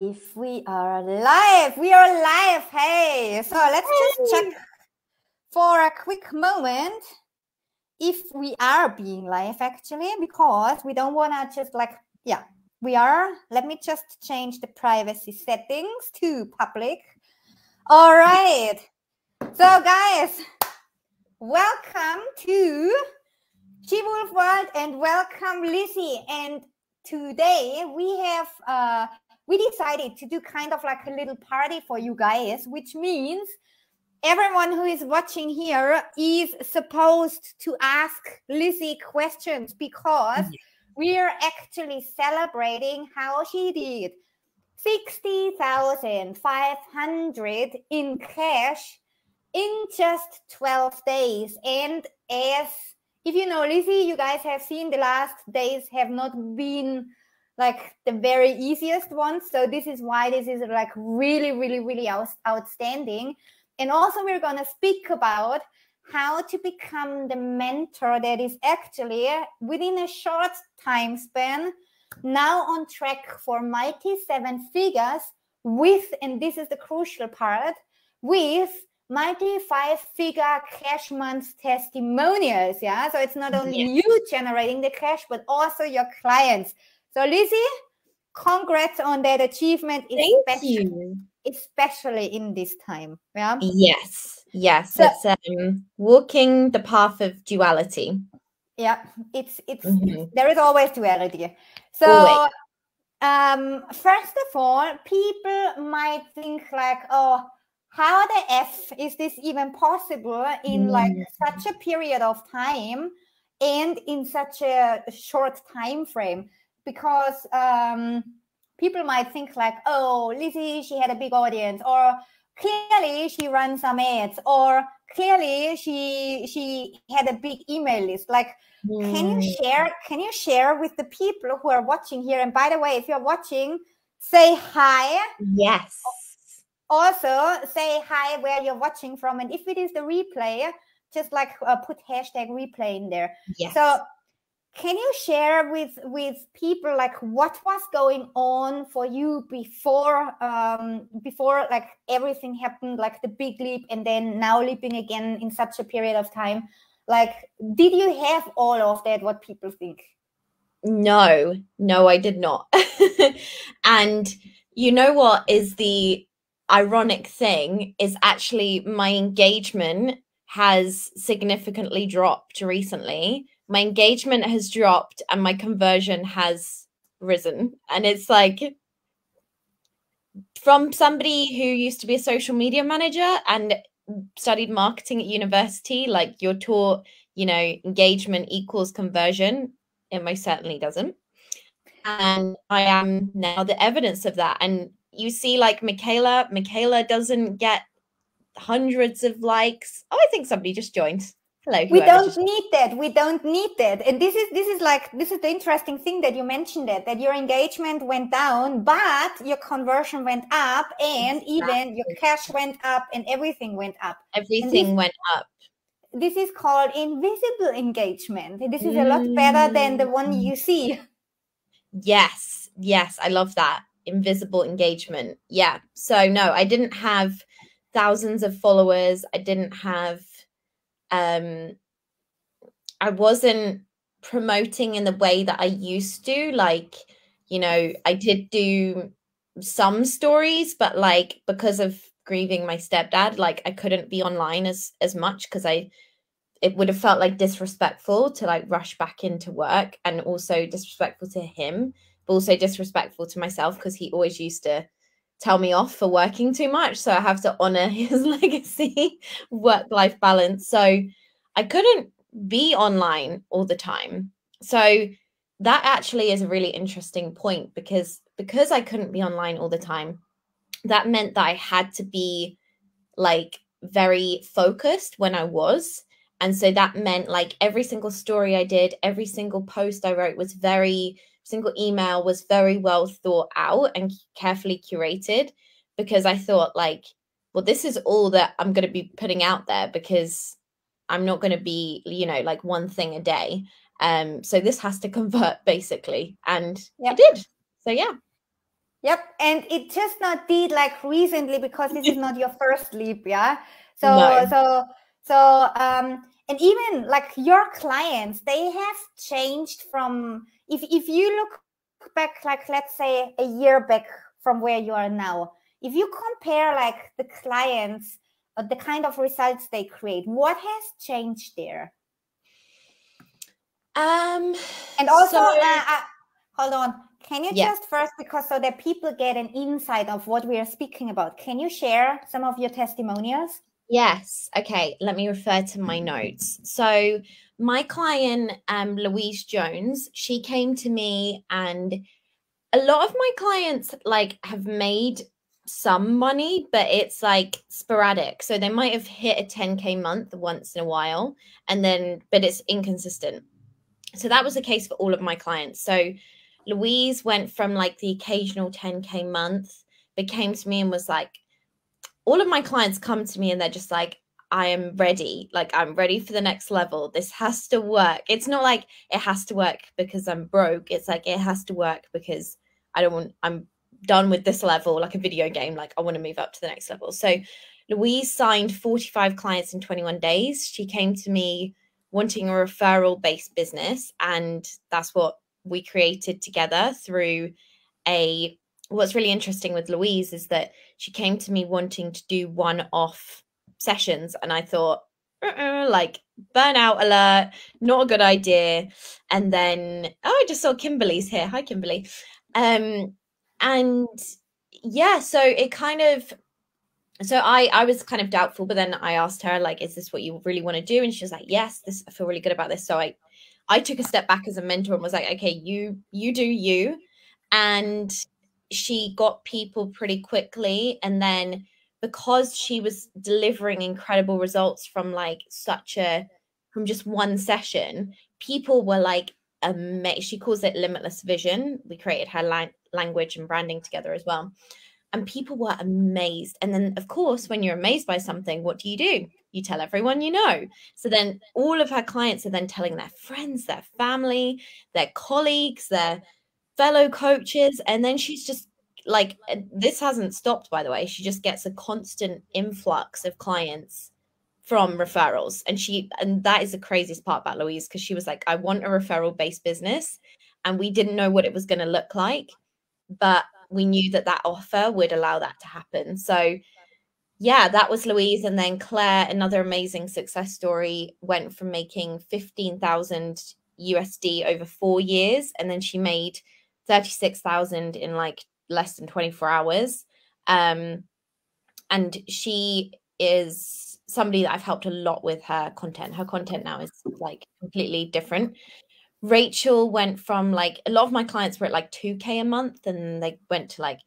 If we are live, we are live. Hey, so let's just check for a quick moment if we are being live actually, because we don't want to just like, yeah, we are. Let me just change the privacy settings to public. All right. So guys, welcome to Shewolf World and welcome Lizzie. And today we decided to do kind of like a little party for you guys, which means everyone who is watching here is supposed to ask Lizzie questions, because we are actually celebrating how she did 60,500 in cash in just 12 days. And as if you know Lizzie, you guys have seen the last days have not been like the very easiest ones. So this is why this is like really outstanding. And also we're going to speak about how to become the mentor that is actually within a short time span now on track for mighty 7 figures with, and this is the crucial part, with mighty 5-figure cash month testimonials. Yeah, so it's not only you generating the cash, but also your clients. So Lizzie, congrats on that achievement, especially in this time. Yeah. Yes. So, it's walking the path of duality. Yeah, it's there is always duality. So first of all, people might think like, oh, how the F is this even possible in like such a period of time and in such a short time frame? Because people might think like, oh, Lizzie, she had a big audience, or clearly she runs some ads, or clearly she had a big email list. Like, can you share with the people who are watching here? And by the way, if you're watching, say hi. Yes. Also say hi where you're watching from, and if it is the replay, just like put hashtag replay in there. Yes. So can you share with people like what was going on for you before like everything happened, like the big leap and then now leaping again in such a period of time? Like, did you have all of that, what people think? No, I did not. And you know what is the ironic thing is actually my engagement has significantly dropped recently. My engagement has dropped and my conversion has risen. And it's like, from somebody who used to be a social media manager and studied marketing at university, like you're taught, you know, engagement equals conversion. It most certainly doesn't. And I am now the evidence of that. And you see, like Michaela doesn't get hundreds of likes. Oh, I think somebody just joined. Hello. We don't need that. We don't need that. And this is the interesting thing that you mentioned, that your engagement went down, but your conversion went up, and even your cash went up, and everything went up. Everything went up. This is called invisible engagement. This is a lot better than the one you see. Yes, I love that. Invisible engagement. Yeah. So no, I didn't have thousands of followers. I didn't have I wasn't promoting in the way that I used to. Like, you know, I did do some stories, but like because of grieving my stepdad, like I couldn't be online as much, because it would have felt like disrespectful to like rush back into work, and also disrespectful to him, but also disrespectful to myself, because he always used to tell me off for working too much. So I have to honor his legacy, work-life balance. So I couldn't be online all the time. So that actually is a really interesting point, because I couldn't be online all the time, that meant that I had to be like very focused when I was. And so that meant like every single story I did, every single post I wrote was single email was very well thought out and carefully curated, because I thought like, well, this is all that I'm going to be putting out there, because I'm not going to be, you know, like one thing a day. So this has to convert basically. And it did. So yeah. Yep, and it just not did like recently because this is not your first leap, yeah. No. And even like your clients, they have changed from if you look back, like let's say a year back from where you are now, if you compare like the clients, the kind of results they create, what has changed there? And also, hold on. Can you just first, because so that people get an insight of what we are speaking about, can you share some of your testimonials? Yes. Okay. Let me refer to my notes. So my client, Louise Jones, she came to me, and a lot of my clients like have made some money, but it's like sporadic. So they might have hit a 10K month once in a while, and then, but it's inconsistent. So that was the case for all of my clients. So Louise went from like the occasional 10K month, but came to me and was like, all of my clients come to me and they're just like, I am ready. Like, I'm ready for the next level. This has to work. It's not like it has to work because I'm broke. It's like, it has to work because I'm done with this level, like a video game. Like, I want to move up to the next level. So Louise signed 45 clients in 21 days. She came to me wanting a referral-based business. And that's what we created together through what's really interesting with Louise is that she came to me wanting to do one-off sessions, and I thought, like, burnout alert, not a good idea. And then, I just saw Kimberly's here. Hi, Kimberly. And yeah, so it kind of, so I was kind of doubtful, but then I asked her, like, is this what you really want to do? And she was like, yes, I feel really good about this. So I took a step back as a mentor and was like, okay, you do you. And she got people pretty quickly. And then because she was delivering incredible results from from just one session, people were like amazed. She calls it limitless vision. We created her language and branding together as well. And people were amazed. And then, of course, when you're amazed by something, what do? You tell everyone you know. So then all of her clients are then telling their friends, their family, their colleagues, their fellow coaches. And then she's just like, this hasn't stopped, by the way. She just gets a constant influx of clients from referrals. And that is the craziest part about Louise, because she was like, I want a referral-based business. And we didn't know what it was going to look like, but we knew that offer would allow that to happen. So yeah, that was Louise. And then Claire, another amazing success story, went from making 15,000 USD over 4 years, and then she made 36,000 in like less than 24 hours. And she is somebody that I've helped a lot with her content. Her content now is like completely different. Rachel went from like, a lot of my clients were at like 2K a month, and they went to like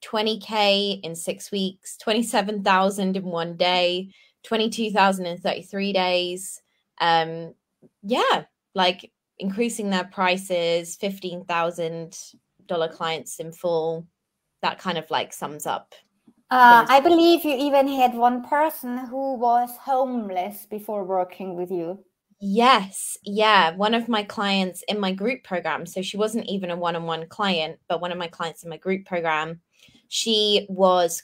20K in 6 weeks, 27,000 in 1 day, 22,000 in 33 days. Yeah, like increasing their prices, $15,000 clients in full. That kind of like sums up. I believe you even had one person who was homeless before working with you. Yes. Yeah. One of my clients in my group program. So she wasn't even a one-on-one client, but one of my clients in my group program, she was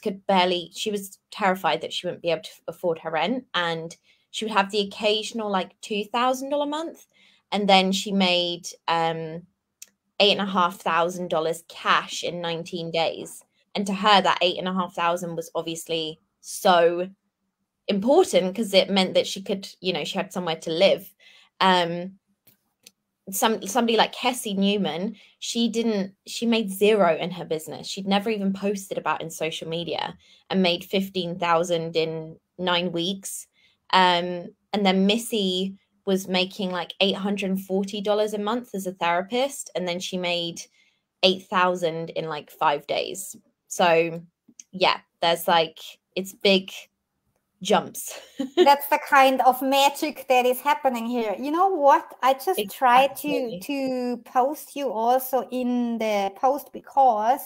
terrified that she wouldn't be able to afford her rent. And she would have the occasional like $2,000 a month. And then she made $8,500 cash in 19 days. And to her, that 8,500 was obviously so important, because it meant that she could, she had somewhere to live. Somebody like Kessie Newman, she made zero in her business. She'd never even posted about in social media, and made 15,000 in 9 weeks. And then Missy was making like $840 a month as a therapist, and then she made 8,000 in like 5 days. So yeah, there's like, it's big jumps. That's the kind of magic that is happening here. You know what? I just tried to post you also in the post, because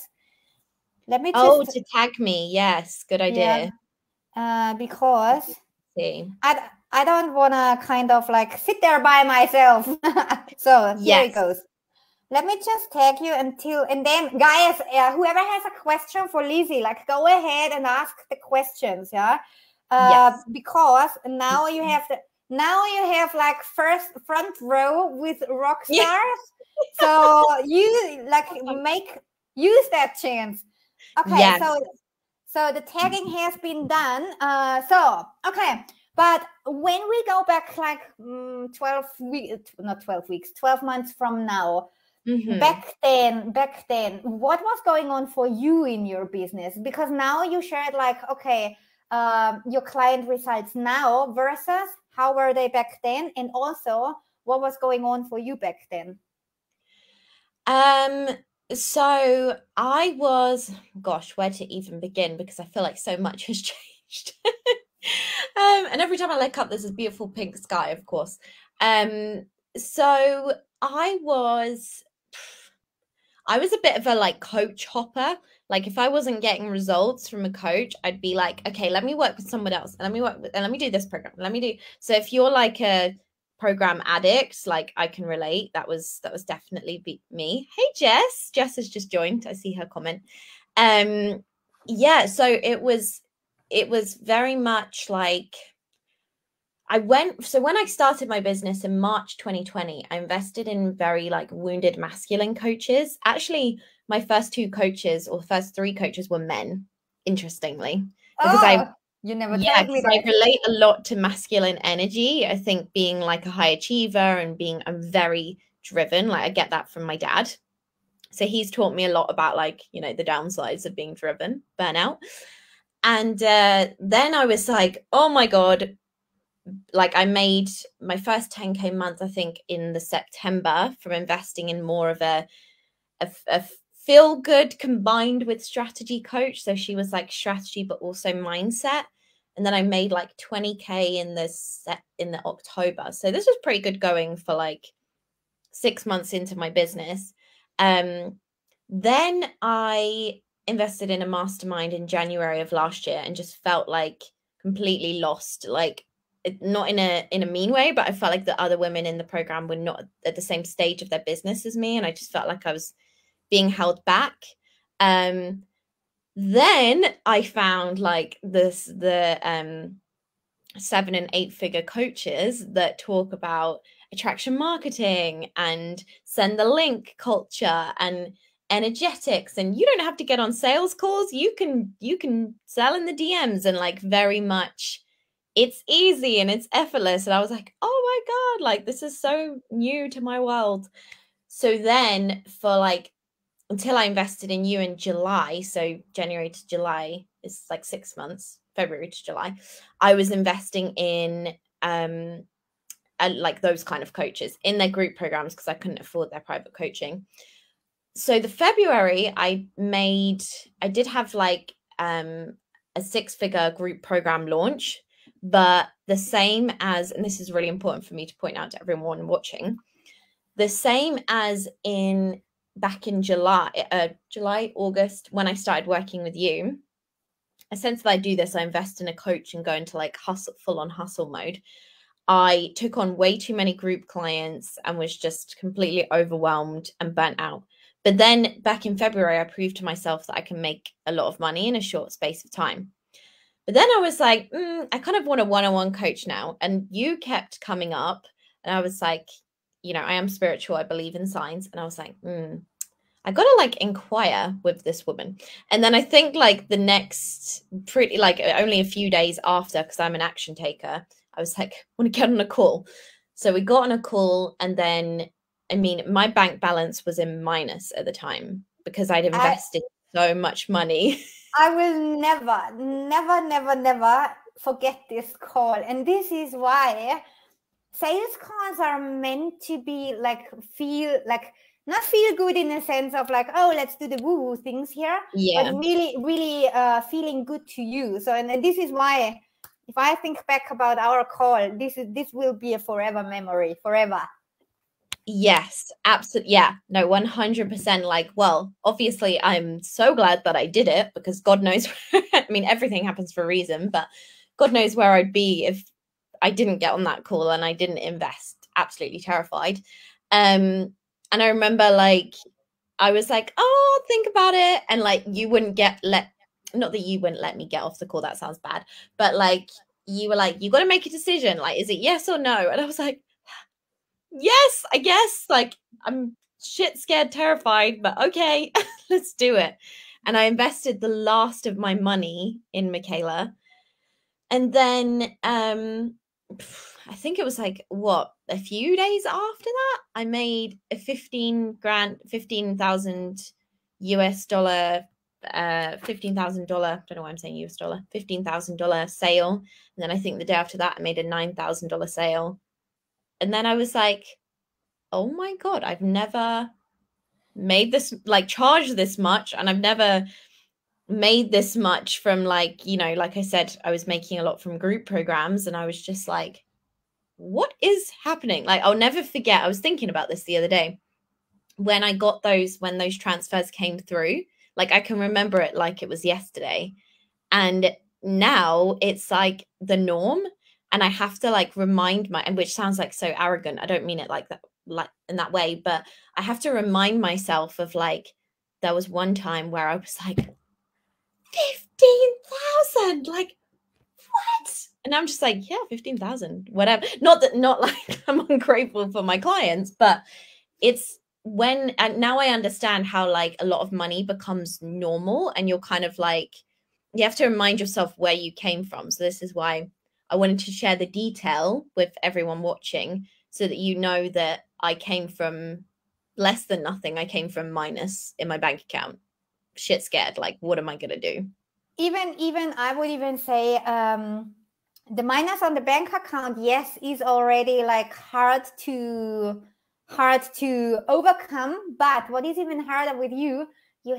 let me just to tag me. Yes, good idea. Yeah. Because I don't want to kind of like sit there by myself. So here it goes. Let me just tag you until, and then guys, whoever has a question for Lizzie, like go ahead and ask the questions, yeah. Yes. Because now you have like front row with rock stars. So you like use that chance. Okay, Yes. so the tagging has been done. Okay. But when we go back like 12 weeks, not 12 weeks, 12 months from now, back then, what was going on for you in your business? Because now you shared like, okay, your client results now versus how were they back then? And also what was going on for you back then? So I was, gosh, where to even begin? Because I feel like so much has changed. And every time I look up, there's a beautiful pink sky, of course. So I was a bit of a like coach hopper. Like if I wasn't getting results from a coach, I'd be like, okay, let me work with someone else, and let me do this program. So if you're like a program addict, like I can relate. That was definitely me. Hey Jess has just joined. I see her comment. Yeah, so it was very much like when I started my business in March 2020, I invested in very like wounded masculine coaches. Actually, my first three coaches were men, interestingly. Because you never told me that. I relate a lot to masculine energy. I think being like a high achiever and I'm very driven, like I get that from my dad. So he's taught me a lot about like, you know, the downsides of being driven, burnout. And then I was like, oh my God, like I made my first 10K month, I think in the September, from investing in more of a feel good combined with strategy coach. So she was like strategy, but also mindset. And then I made like 20K in the October. So this was pretty good going for like 6 months into my business. Then I invested in a mastermind in January of last year and just felt like completely lost, like not in a mean way, but I felt like the other women in the program were not at the same stage of their business as me, and I just felt like I was being held back. Then I found like the 7 and 8 figure coaches that talk about attraction marketing and send the link culture and energetics, and you don't have to get on sales calls. You can sell in the DMs, and like very much it's easy and it's effortless. And I was like, oh my God, like this is so new to my world. So then for like, until I invested in you in July, so January to July is like 6 months, February to July, I was investing in like those kind of coaches in their group programs because I couldn't afford their private coaching. So the February I did have like a 6-figure group program launch, but the same as, and this is really important for me to point out to everyone watching, the same as back in July, August, when I started working with you, I sense that I do this, I invest in a coach and go into like full on hustle mode. I took on way too many group clients and was just completely overwhelmed and burnt out. But then back in February, I proved to myself that I can make a lot of money in a short space of time. But then I was like, I kind of want a one-on-one coach now. And you kept coming up, and I was like, you know, I am spiritual, I believe in signs. And I was like, I got to like inquire with this woman. And then I think like the next only a few days after, because I'm an action taker, I was like, I want to get on a call. So we got on a call, and then, I mean, my bank balance was in minus at the time because I'd invested so much money. I will never forget this call. And this is why sales calls are meant to be like not feel good in the sense of like, oh, let's do the woo-woo things here, but really feeling good to you. So, and this is why, if I think back about our call, this will be a forever memory, forever. Yes, absolutely. Yeah, no, 100%. Like, well, obviously, I'm so glad that I did it, because God knows, I mean, everything happens for a reason, but God knows where I'd be if I didn't get on that call and I didn't invest. Absolutely terrified. And I remember like I was like, oh, think about it. And like you wouldn't not that you wouldn't let me get off the call, that sounds bad. But like you were like, you got to make a decision. Like, is it yes or no? And I was like, yes, I guess. Like, I'm shit scared, terrified, but okay, let's do it. And I invested the last of my money in Michaela. And then I think it was like what, a few days after that, I made a 15,000 US dollar, $15,000, don't know why I'm saying US dollar, $15,000 sale. And then I think the day after that, I made a $9,000 sale. And then I was like, oh my God, I've never made this, like charged this much. And I've never made this much from like, you know, like I said, I was making a lot from group programs, and I was just like, what is happening? Like, I'll never forget, I was thinking about this the other day when I got when those transfers came through. Like, I can remember it like it was yesterday. And now it's like the norm. And I have to like remind and which sounds like so arrogant. I don't mean it like that, like in that way, but I have to remind myself of like, there was one time where I was like, 15,000, like what? And I'm just like, yeah, 15,000, whatever. Not like I'm ungrateful for my clients, but it's when, and now I understand how like a lot of money becomes normal, and you're kind of like, you have to remind yourself where you came from. So this is why I wanted to share the detail with everyone watching, so that you know that I came from less than nothing. I came from minus in my bank account. Shit scared. Like, what am I going to do? Even I would even say the minus on the bank account, yes, is already like hard to overcome. But what is even harder with you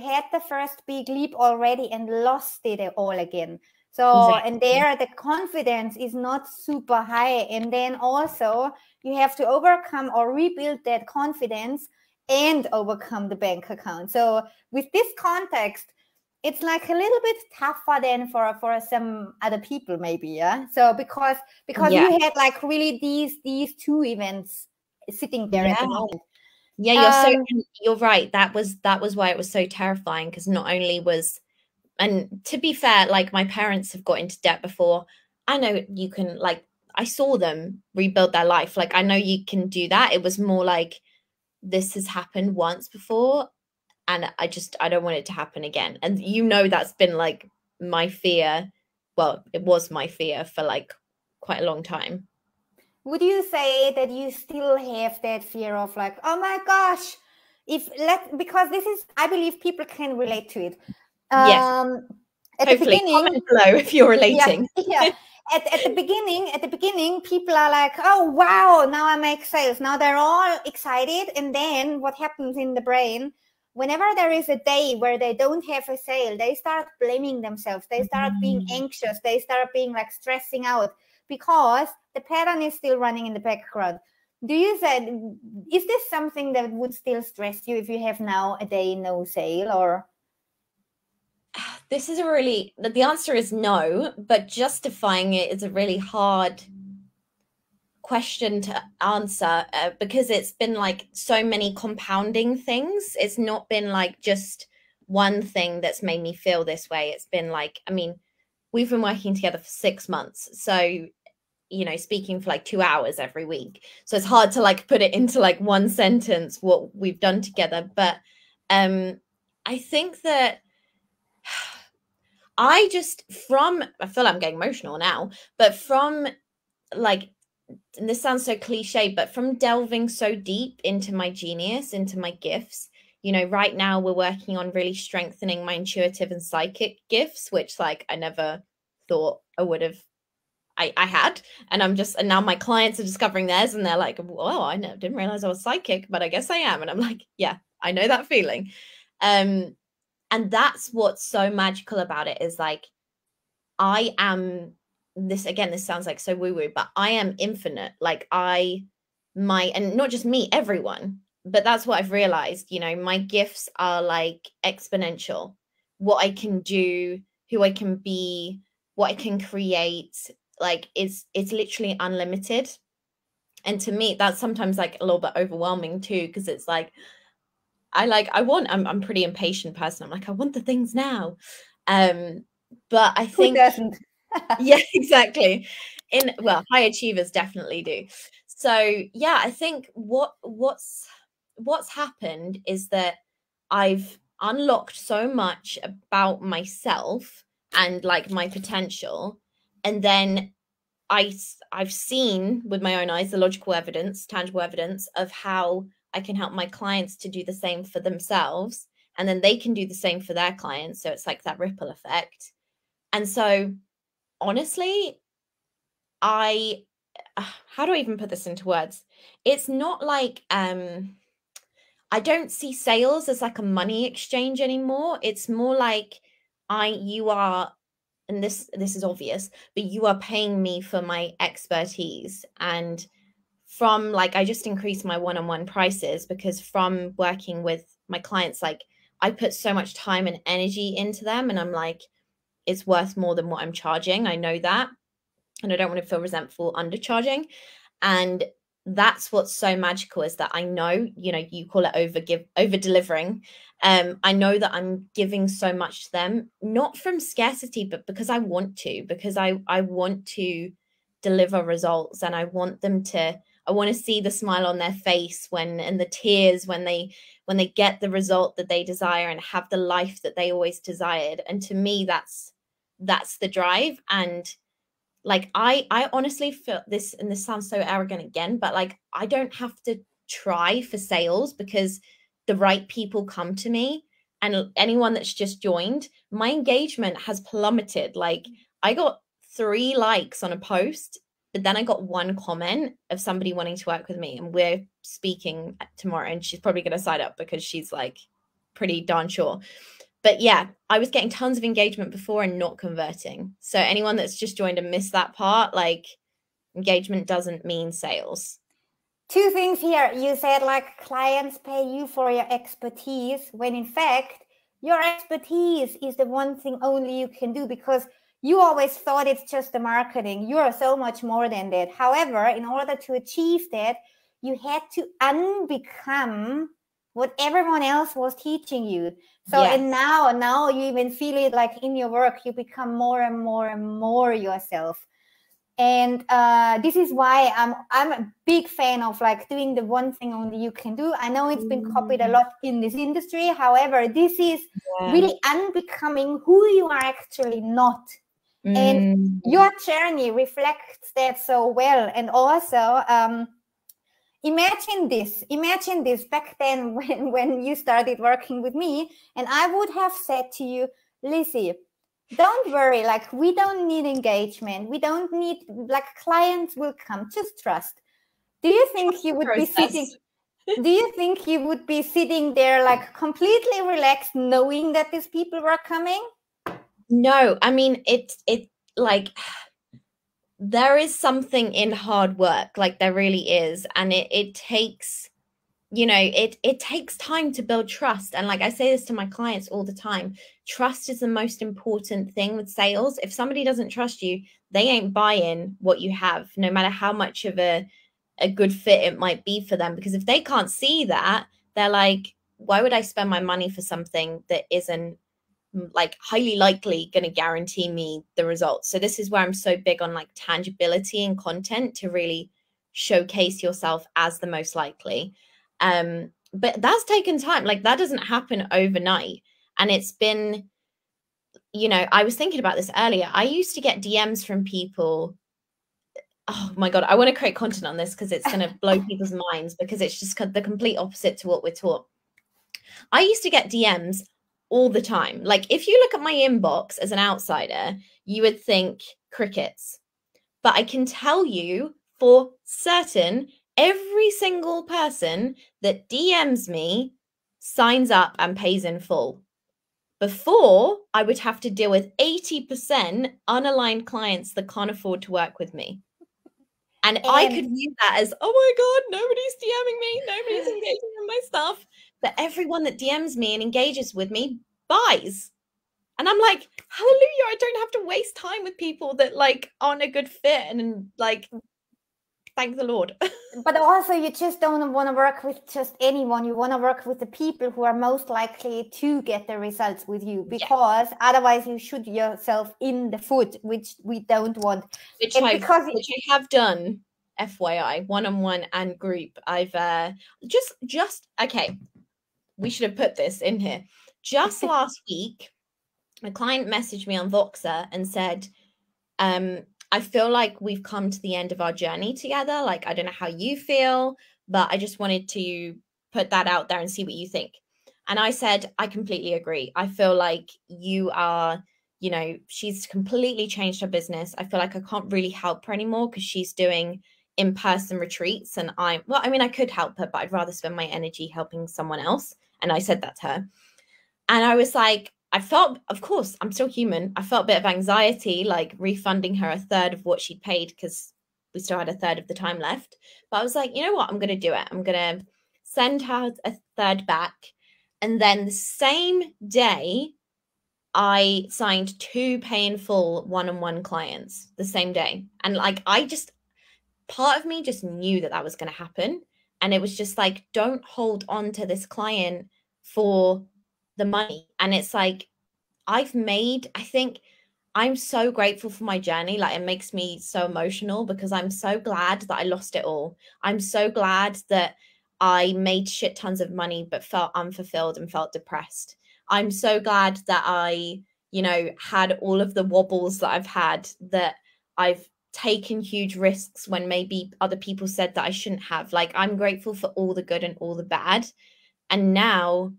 had the first big leap already and lost it all again. So, Exactly. and there the confidence is not super high. And then also you have to overcome or rebuild that confidence and overcome the bank account. So with this context, it's like a little bit tougher than for some other people, maybe. Yeah. So because Yeah. you had like really these two events sitting there at the moment. Yeah, you're right. That was why it was so terrifying, because not only was, and to be fair, like my parents have got into debt before. I know you can, like, I saw them rebuild their life. Like, I know you can do that. It was more like, this has happened once before, and I don't want it to happen again. And you know, that's been like my fear. Well, it was my fear for like quite a long time. Would you say that you still have that fear of like, oh my gosh, because this is, I believe people can relate to it. Yes. At Hopefully, the beginning, comment below if you're relating. Yeah. At the beginning, people are like, oh wow, now I make sales. Now they're all excited. And then what happens in the brain? Whenever there is a day where they don't have a sale, they start blaming themselves. They start being anxious. They start being like stressing out, because the pattern is still running in the background. Do you say, is this something that would still stress you if you have now a day no sale? Or this is the answer is no, but justifying it is a really hard question to answer, because it's been like so many compounding things. It's not been like just one thing that's made me feel this way. It's been like, I mean, we've been working together for 6 months. So, you know, speaking for like 2 hours every week. So it's hard to like put it into like one sentence what we've done together. But I think that I feel like I'm getting emotional now, but from like, and this sounds so cliche, but from delving so deep into my genius, into my gifts, you know, right now we're working on really strengthening my intuitive and psychic gifts, which like I never thought I would have. I had, and and now my clients are discovering theirs, and they're like, "Well, I didn't realize I was psychic, but I guess I am." And I'm like, "Yeah, I know that feeling." And that's what's so magical about it, is like, I am this, again, this sounds like so woo-woo, but I am infinite. Like and not just me, everyone. But that's what I've realized, you know, my gifts are like exponential. What I can do, who I can be, what I can create, like it's literally unlimited. And to me, that's sometimes like a little bit overwhelming too, because it's like, I'm pretty impatient person. I'm like, I want the things now. But I think, who doesn't? yeah, exactly. Well, high achievers definitely do. So yeah, I think what's happened is that I've unlocked so much about myself and like my potential, and then I've seen with my own eyes the logical evidence, tangible evidence of how I can help my clients to do the same for themselves, and then they can do the same for their clients. So it's like that ripple effect. And so honestly, how do I even put this into words? It's not like I don't see sales as like a money exchange anymore. It's more like you are, and this is obvious, but you are paying me for my expertise. And from like, I just increased my one-on-one prices because from working with my clients, like I put so much time and energy into them, and I'm like, it's worth more than what I'm charging. I know that. And I don't want to feel resentful undercharging. And that's what's so magical, is that I know, you know, you call it over delivering. I know that I'm giving so much to them, not from scarcity, but because I want to, because I want to deliver results, and I want to see the smile on their face and the tears when they get the result that they desire and have the life that they always desired. And to me, that's the drive. And like I honestly feel this, and this sounds so arrogant again, but like I don't have to try for sales because the right people come to me. And anyone that's just joined, my engagement has plummeted. Like I got 3 likes on a post, but then I got 1 comment of somebody wanting to work with me, and we're speaking tomorrow, and she's probably going to sign up because she's like pretty darn sure. But yeah, I was getting tons of engagement before and not converting. So anyone that's just joined and missed that part, like engagement doesn't mean sales. 2 things here. You said like clients pay you for your expertise, when in fact your expertise is the one thing only you can do, because you always thought it's just the marketing. You are so much more than that. However, in order to achieve that, you had to unbecome what everyone else was teaching you. So yes. And now you even feel it like in your work, you become more and more and more yourself. And this is why I'm a big fan of like doing the one thing only you can do. I know it's been copied a lot in this industry. However, this is really unbecoming who you are actually not. And your journey reflects that so well. And also, imagine this back then when you started working with me, and I would have said to you, Lizzie, don't worry, like we don't need engagement, we don't need, like clients will come, just trust. Do you think you would be sitting there like completely relaxed knowing that these people were coming? No, I mean it like there is something in hard work, like there really is. And it takes, you know, it takes time to build trust. And like I say this to my clients all the time, trust is the most important thing with sales. If somebody doesn't trust you, they ain't buying what you have, no matter how much of a good fit it might be for them. Because if they can't see that, they're like, why would I spend my money for something that isn't like highly likely going to guarantee me the results? So this is where I'm so big on like tangibility and content to really showcase yourself as the most likely. But that's taken time. Like that doesn't happen overnight. And it's been, you know, I was thinking about this earlier. I used to get DMs from people. Oh my God, I want to create content on this because it's going to blow people's minds, because it's just the complete opposite to what we're taught. I used to get DMs all the time. Like if you look at my inbox as an outsider, you would think crickets. But I can tell you for certain, every single person that DMs me signs up and pays in full. Before, I would have to deal with 80% unaligned clients that can't afford to work with me. And I could view that as, oh my God, nobody's DMing me, nobody's engaging in my stuff. But everyone that DMs me and engages with me buys. And I'm like, hallelujah, I don't have to waste time with people that like aren't a good fit and like thank the Lord. But also, you just don't want to work with just anyone. You want to work with the people who are most likely to get the results with you, because otherwise you shoot yourself in the foot, which we don't want. Which I have done, FYI, one-on-one and group. I've just okay. We should have put this in here. Just last week, a client messaged me on Voxer and said, I feel like we've come to the end of our journey together. Like, I don't know how you feel, but I just wanted to put that out there and see what you think. And I said, I completely agree. I feel like you are, you know, she's completely changed her business. I feel like I can't really help her anymore because she's doing in-person retreats. And I could help her, but I'd rather spend my energy helping someone else. And I said that to her. And I was like, I felt, of course, I'm still human. I felt a bit of anxiety, like refunding her a third of what she'd paid because we still had a third of the time left. But I was like, you know what? I'm going to do it. I'm going to send her a third back. And then the same day, I signed 2 pay in full one-on-one clients the same day. And like, part of me just knew that was going to happen. And it was just like, don't hold on to this client for the money. And it's like, I think I'm so grateful for my journey. Like, it makes me so emotional because I'm so glad that I lost it all. I'm so glad that I made shit tons of money, but felt unfulfilled and felt depressed. I'm so glad that I, you know, had all of the wobbles that I've had, that I've taken huge risks when maybe other people said that I shouldn't have. Like, I'm grateful for all the good and all the bad. And now,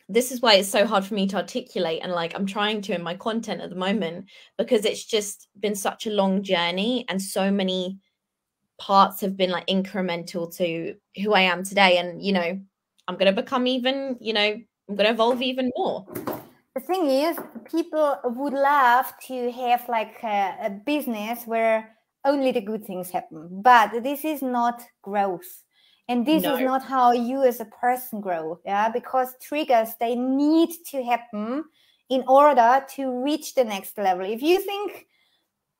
this is why it's so hard for me to articulate, and like I'm trying to in my content at the moment, because it's just been such a long journey and so many parts have been like incremental to who I am today. And, you know, I'm going to become even, you know, I'm going to evolve even more. The thing is, people would love to have like a business where only the good things happen, but this is not growth. And this is not how you as a person grow, because triggers, they need to happen in order to reach the next level. If you think,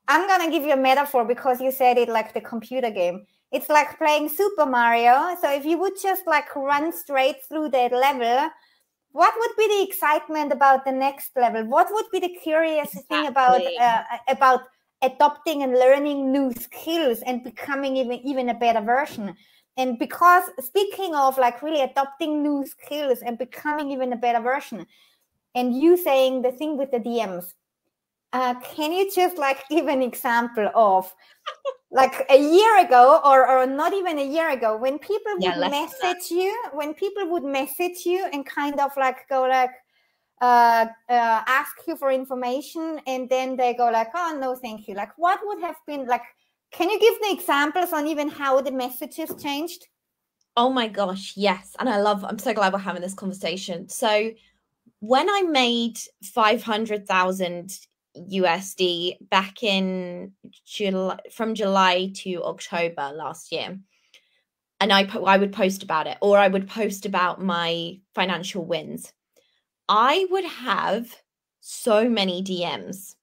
I'm going to give you a metaphor because you said it, like the computer game. It's like playing Super Mario. So if you would just like run straight through that level, what would be the excitement about the next level? What would be the curious thing about adopting and learning new skills and becoming even a better version? And because speaking of like really adopting new skills and becoming even a better version, and you saying the thing with the DMs, can you just like give an example of like a year ago or not even a year ago, when people would message you and kind of like go like, ask you for information, and then they go like, oh, no, thank you. Like, what would have been like, can you give the examples on even how the messages changed? Oh my gosh, yes. And I'm so glad we're having this conversation. So when I made 500,000 USD back in July, from July to October last year, and I would post about it, or I would post about my financial wins, I would have so many DMs.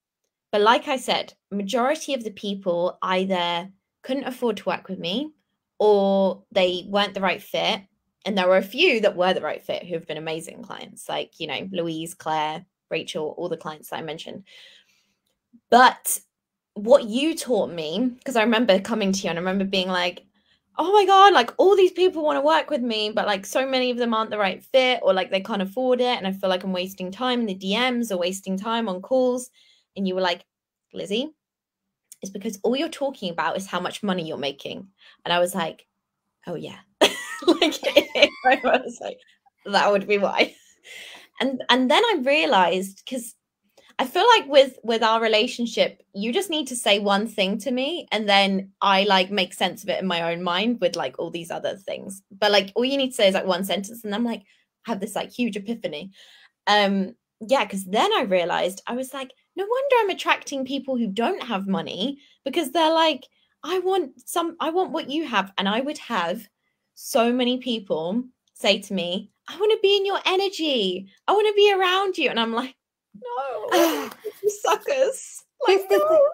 But like I said, majority of the people either couldn't afford to work with me or they weren't the right fit. And there were a few that were the right fit who have been amazing clients, like, you know, Louise, Claire, Rachel, all the clients that I mentioned. But what you taught me, because I remember coming to you and I remember being like, oh my God, like all these people want to work with me, but like so many of them aren't the right fit, or like they can't afford it. And I feel like I'm wasting time in the DMs or wasting time on calls. And you were like, Lizzie, it's because all you're talking about is how much money you're making. And I was like, oh yeah. Like, I was like, that would be why. And then I realized, because I feel like with our relationship, you just need to say one thing to me and then I like make sense of it in my own mind with like all these other things. But like all you need to say is like one sentence and I'm like, have this like huge epiphany. Yeah, because then I realized, I was like, no wonder I'm attracting people who don't have money, because they're like, I want what you have. And I would have so many people say to me, I want to be in your energy. I want to be around you. And I'm like, no, you suckers. Like, no.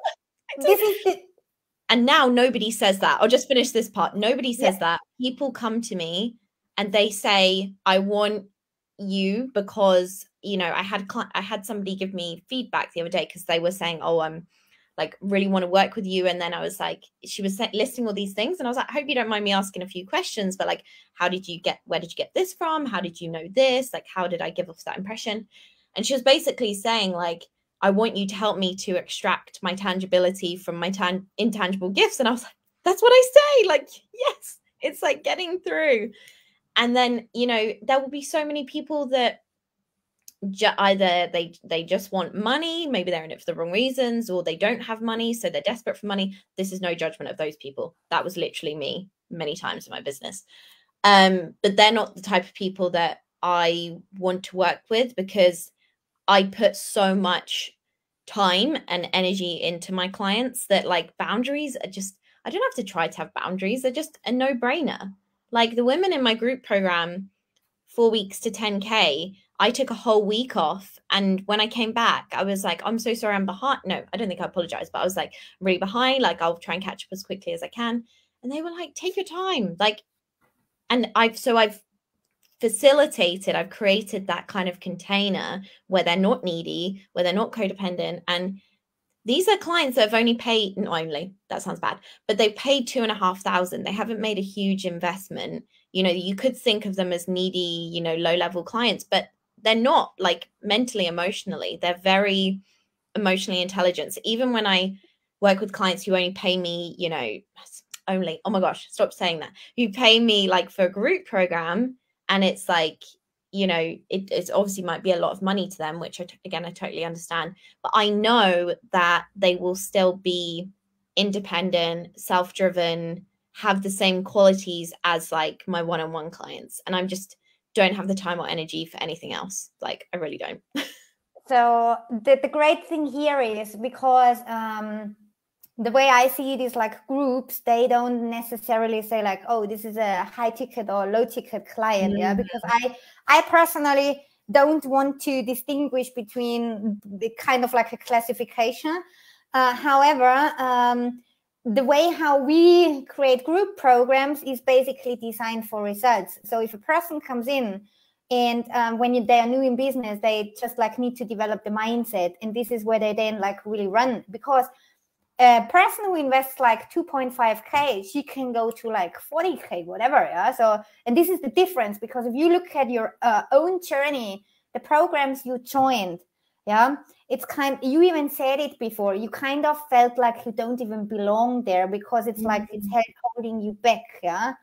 And now nobody says that. I'll just finish this part. Nobody says that. People come to me and they say, I want you because, you know, I had somebody give me feedback the other day because they were saying, oh, I'm like really want to work with you. And then I was like, she was listing all these things. And I was like, I hope you don't mind me asking a few questions, but like, where did you get this from? How did you know this? Like, how did I give off that impression? And she was basically saying like, I want you to help me to extract my tangibility from my intangible gifts. And I was like, that's what I say. Like, yes, it's like getting through. And then, you know, there will be so many people that either they just want money, maybe they're in it for the wrong reasons, or they don't have money, so they're desperate for money. This is no judgment of those people. That was literally me many times in my business. But they're not the type of people that I want to work with, because I put so much time and energy into my clients that like boundaries are just, I don't have to try to have boundaries. They're just a no-brainer. Like the women in my group program, 4 weeks to 10K, I took a whole week off. And when I came back, I was like, I'm so sorry, I'm behind. No, I don't think I apologized, but I was like, I'm really behind. Like, I'll try and catch up as quickly as I can. And they were like, take your time. Like, and I've facilitated, I've created that kind of container where they're not needy, where they're not codependent. And these are clients that have only paid, not only, that sounds bad, but they've paid $2,500. They haven't made a huge investment. You know, you could think of them as needy, you know, low-level clients, but they're not, like mentally, emotionally. They're very emotionally intelligent. So even when I work with clients who only pay me, you know, only, oh my gosh, stop saying that, who pay me like for a group program, and it's like, you know, it's obviously might be a lot of money to them, which again, I totally understand, but I know that they will still be independent, self-driven, have the same qualities as like my one-on-one clients. And I'm just don't have the time or energy for anything else. Like, I really don't. So the great thing here is because the way I see it is like groups, they don't necessarily say like, oh, this is a high ticket or low ticket client. Yeah, because I personally don't want to distinguish between the kind of like a classification. However, the way how we create group programs is basically designed for results. So if a person comes in and when they are new in business, they just like need to develop the mindset, and this is where they then like really run, because a person who invests like 2.5K, she can go to like 40K, whatever. Yeah. So, and this is the difference, because if you look at your own journey, the programs you joined, yeah, it's you even said it before, you kind of felt like you don't even belong there, because it's like it's holding you back. Yeah.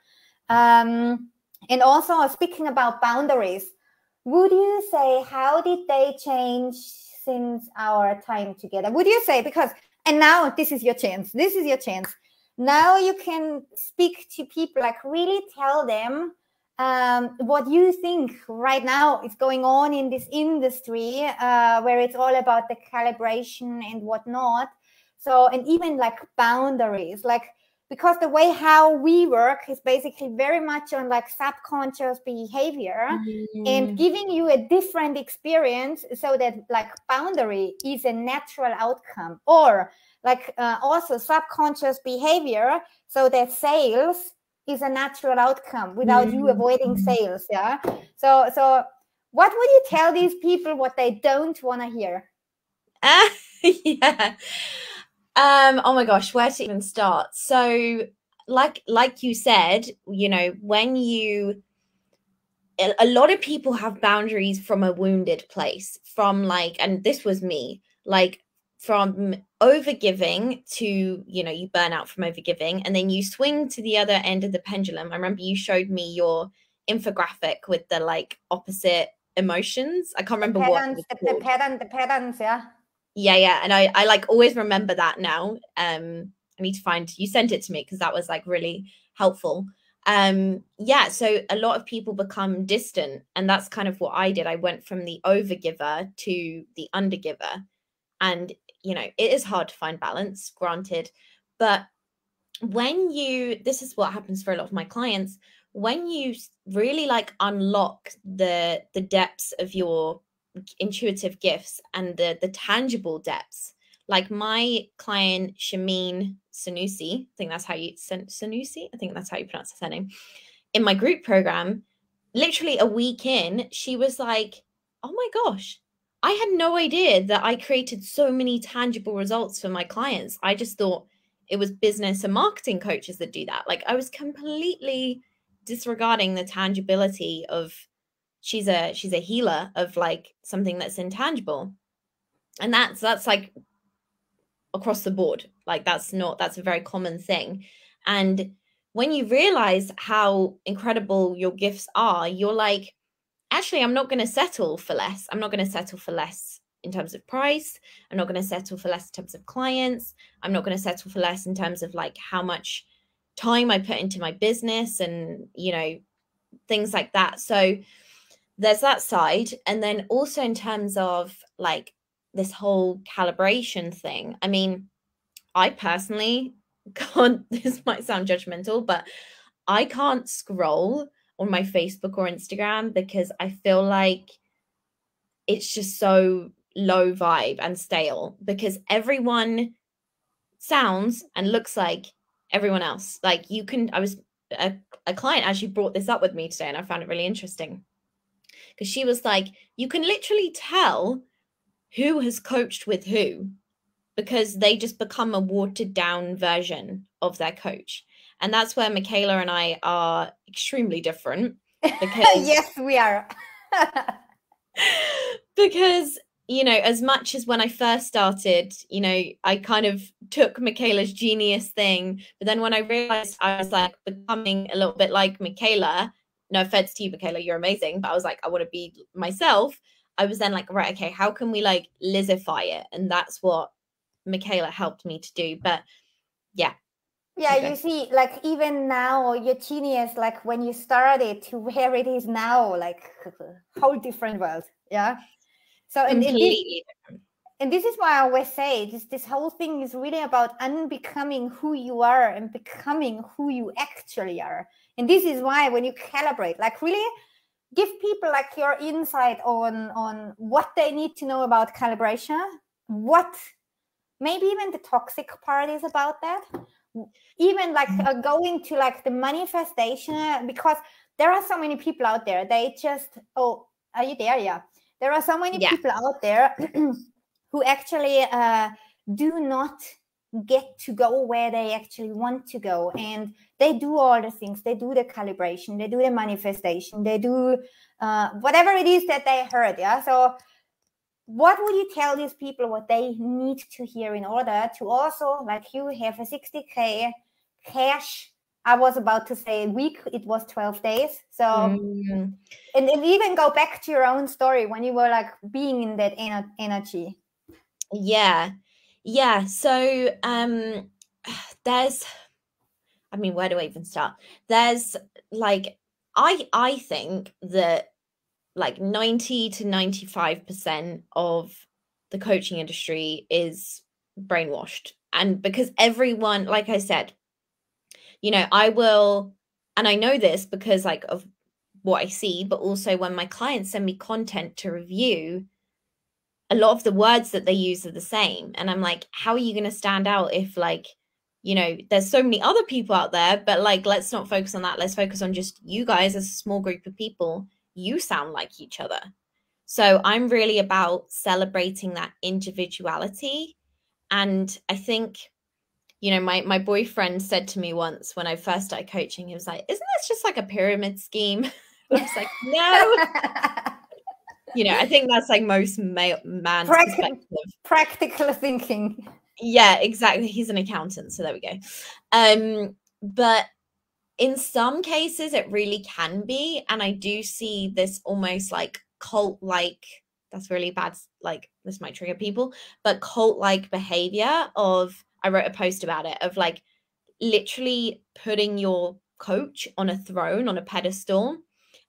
And also speaking about boundaries, would you say, how did they change since our time together? Would you say, because, and now this is your chance. This is your chance. Now you can speak to people, like really tell them what you think right now is going on in this industry, where it's all about the calibration and whatnot. So, and even like boundaries, like, because the way how we work is basically very much on like subconscious behavior and giving you a different experience, so that like boundary is a natural outcome, or like also subconscious behavior, so that sales is a natural outcome without you avoiding sales. Yeah. So what would you tell these people what they don't want to hear? Yeah. Oh my gosh, where to even start? So like you said, you know, when a lot of people have boundaries from a wounded place, from like, and this was me, like from overgiving to, you know, you burn out from overgiving, and then you swing to the other end of the pendulum. I remember you showed me your infographic with the like opposite emotions. I can't remember the patterns, yeah. Yeah. And I like always remember that now. I need to find, you sent it to me because that was like really helpful. Yeah, so a lot of people become distant, and that's kind of what I did. I went from the overgiver to the undergiver, and you know, it is hard to find balance, granted, but when this is what happens for a lot of my clients, when you really like unlock the depths of your intuitive gifts and the tangible depths. Like my client Shameen, Sanusi, I think that's how you Sanusi, I think that's how you pronounce her surname, in my group program, literally a week in, she was like, oh my gosh, I had no idea that I created so many tangible results for my clients. I just thought it was business and marketing coaches that do that. Like, I was completely disregarding the tangibility of she's a healer of like something that's intangible. And that's like across the board. Like, that's a very common thing. And when you realize how incredible your gifts are, you're like, actually, I'm not going to settle for less. I'm not going to settle for less in terms of price. I'm not going to settle for less in terms of clients. I'm not going to settle for less in terms of like how much time I put into my business and, you know, things like that. So there's that side. And then also in terms of like this whole calibration thing, I mean, I personally can't, this might sound judgmental, but I can't scroll on my Facebook or Instagram because I feel like it's just so low vibe and stale because everyone sounds and looks like everyone else. Like, you can, a client actually brought this up with me today and I found it really interesting because she was like, you can literally tell who has coached with who because they just become a watered down version of their coach. And that's where Michaela and I are extremely different because yes, we are. because, you know, as much as when I first started, you know, I kind of took Michaela's genius thing, but then when I realized I was like becoming a little bit like Michaela, no offense to you, Michaela, you're amazing, but I was like, I want to be myself. I was then like, right, okay, how can we like Lizify it? And that's what Michaela helped me to do. But yeah. Yeah, you see, like even now, your genius, like when you started to where it is now, like whole different world. Yeah. So completely different. And this is why I always say this whole thing is really about unbecoming who you are and becoming who you actually are. And this is why when you calibrate, like really give people like your insight on what they need to know about calibration, what maybe even the toxic part is about that, even like going to like the manifestation, because there are so many people out there, they just, oh, are you there? Yeah, there are so many people out there who actually do not get to go where they actually want to go, and they do all the things, they do the calibration, they do the manifestation, they do whatever it is that they heard. Yeah, so what would you tell these people what they need to hear in order to also, like you have a 60K cash, I was about to say week, it was 12 days. So, and even go back to your own story when you were like being in that energy. Yeah. So, there's, I mean, where do I even start? There's like, I think that like 90 to 95% of the coaching industry is brainwashed. And because everyone, like I said, you know, I will, and I know this because like of what I see, but also when my clients send me content to review, a lot of the words that they use are the same. And I'm like, how are you going to stand out if like, you know, there's so many other people out there, but like, let's not focus on that. Let's focus on just you guys as a small group of people. You sound like each other. So I'm really about celebrating that individuality. And I think, you know, my boyfriend said to me once when I first started coaching, he was like, isn't this just like a pyramid scheme? I was like, no. You know, I think that's like most man's perspective. Practical thinking. Yeah, exactly. He's an accountant, so there we go. But in some cases it really can be, and I do see this almost like cult-like, that's really bad, like this might trigger people, but cult-like behavior of, I wrote a post about it, of like literally putting your coach on a throne, on a pedestal,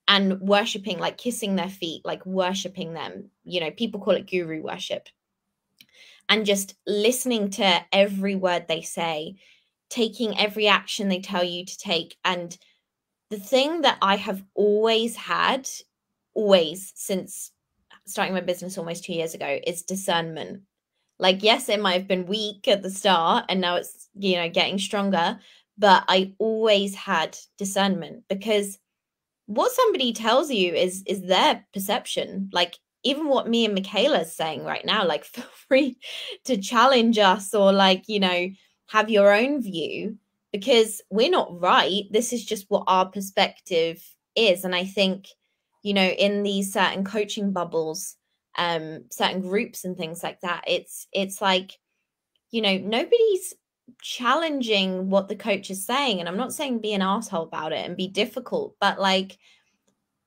and worshipping, like kissing their feet, like worshipping them. You know, people call it guru worship. And just listening to every word they say, taking every action they tell you to take. And the thing that I have always had, always since starting my business almost 2 years ago, is discernment. Like, yes, it might have been weak at the start and now it's, you know, getting stronger, but I always had discernment, because what somebody tells you is their perception. Like, even what me and Michaela's saying right now, like, feel free to challenge us, or like, you know, have your own view, because we're not right. This is just what our perspective is. And I think, you know, in these certain coaching bubbles, certain groups and things like that, it's like, you know, nobody's challenging what the coach is saying. And I'm not saying be an asshole about it and be difficult, but like,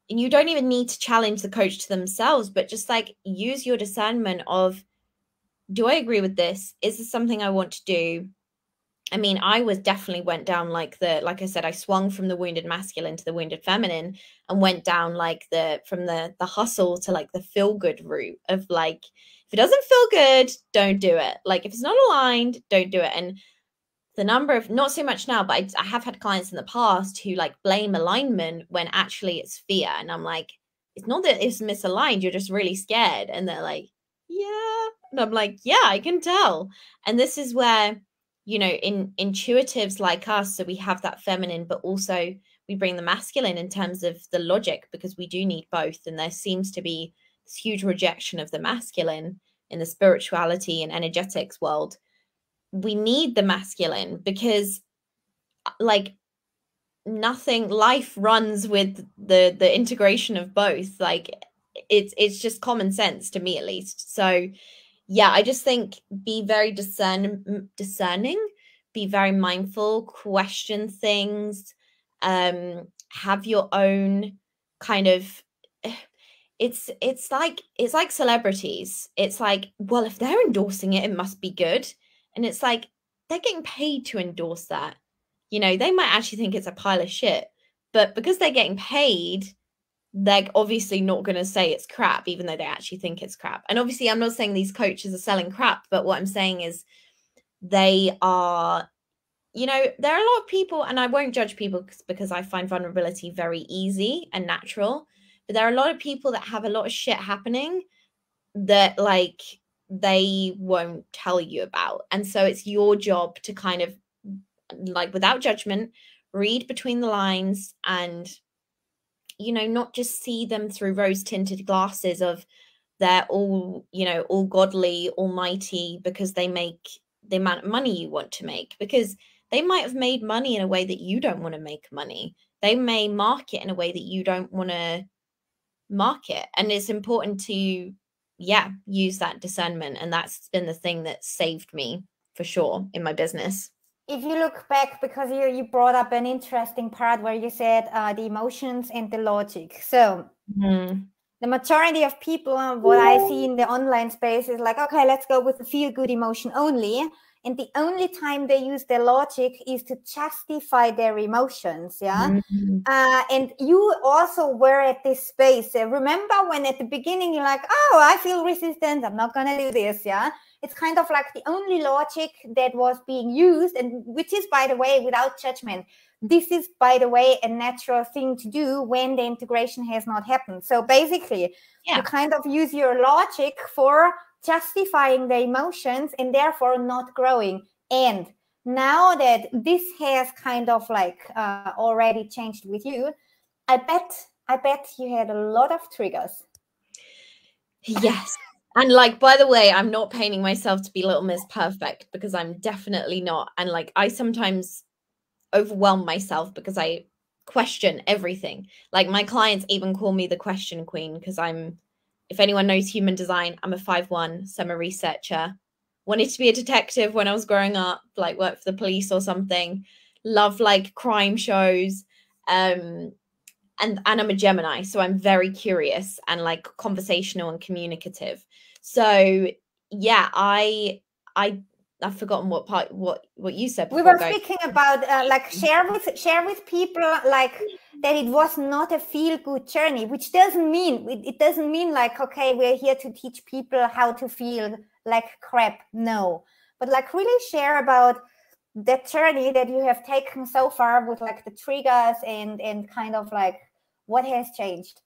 and you don't even need to challenge the coach to themselves, but just like use your discernment of, do I agree with this? Is this something I want to do? I mean, I was definitely went down like I said, I swung from the wounded masculine to the wounded feminine, and went down like from the hustle to like the feel good route of like, if it doesn't feel good, don't do it. Like, if it's not aligned, don't do it. And the number of, not so much now, but I have had clients in the past who like blame alignment when actually it's fear. And I'm like, it's not that it's misaligned, you're just really scared. And they're like, yeah. And I'm like, yeah, I can tell. And this is where, you know, in intuitives like us, so we have that feminine, but also we bring the masculine in terms of the logic, because we do need both. And there seems to be this huge rejection of the masculine in the spirituality and energetics world. We need the masculine because, like, nothing, life runs with the integration of both. Like, it's just common sense to me, at least. So yeah, I just think be very discerning, be very mindful, question things, have your own kind of, it's like celebrities. It's like, well, if they're endorsing it, it must be good. And it's like, they're getting paid to endorse that. You know, they might actually think it's a pile of shit, but because they're getting paid, they're obviously not going to say it's crap, even though they actually think it's crap. And obviously, I'm not saying these coaches are selling crap, but what I'm saying is they are, you know, there are a lot of people, and I won't judge people because I find vulnerability very easy and natural, but there are a lot of people that have a lot of shit happening that like they won't tell you about. And so it's your job to kind of, like, without judgment, read between the lines and, you know, not just see them through rose tinted glasses of they're all, you know, all godly, almighty because they make the amount of money you want to make, because they might have made money in a way that you don't want to make money. They may market in a way that you don't want to market. And it's important to, yeah, use that discernment. And that's been the thing that saved me for sure in my business. If you look back, because you brought up an interesting part where you said the emotions and the logic. So the majority of people, what I see in the online space is like, okay, let's go with the feel-good emotion only. And the only time they use their logic is to justify their emotions. Yeah. And you also were at this space. Remember when at the beginning you're like, oh, I feel resistance, I'm not going to do this. Yeah. It's kind of like the only logic that was being used, and which is, by the way, without judgment. This is, by the way, a natural thing to do when the integration has not happened. So basically, you kind of use your logic for justifying the emotions and therefore not growing. And now that this has kind of like already changed with you, I bet you had a lot of triggers. Yes. And like, by the way, I'm not painting myself to be Little Miss Perfect, because I'm definitely not. And like, I sometimes overwhelm myself because I question everything. Like, my clients even call me the question queen, because I'm, if anyone knows human design, I'm a 5/1, so I'm a researcher. Wanted to be a detective when I was growing up, like work for the police or something. Love like crime shows. And I'm a Gemini, so I'm very curious and like conversational and communicative. So yeah, I've forgotten what part what you said before. We were speaking about like share with people like that it was not a feel-good journey, which doesn't mean it doesn't mean like, okay, we're here to teach people how to feel like crap. No, but like really share about the journey that you have taken so far with like the triggers and kind of like what has changed.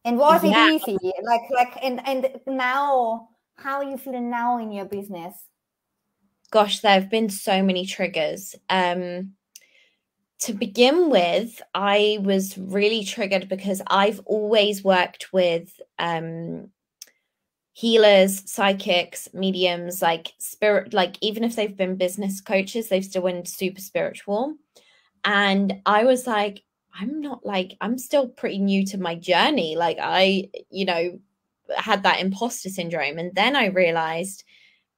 And was it easy? Like and now how you feel now in your business? Gosh, there have been so many triggers. To begin with, I was really triggered because I've always worked with healers, psychics, mediums, like spirit, like even if they've been business coaches, they've still been super spiritual. And I was like, I'm still pretty new to my journey. Like I, had that imposter syndrome. And then I realized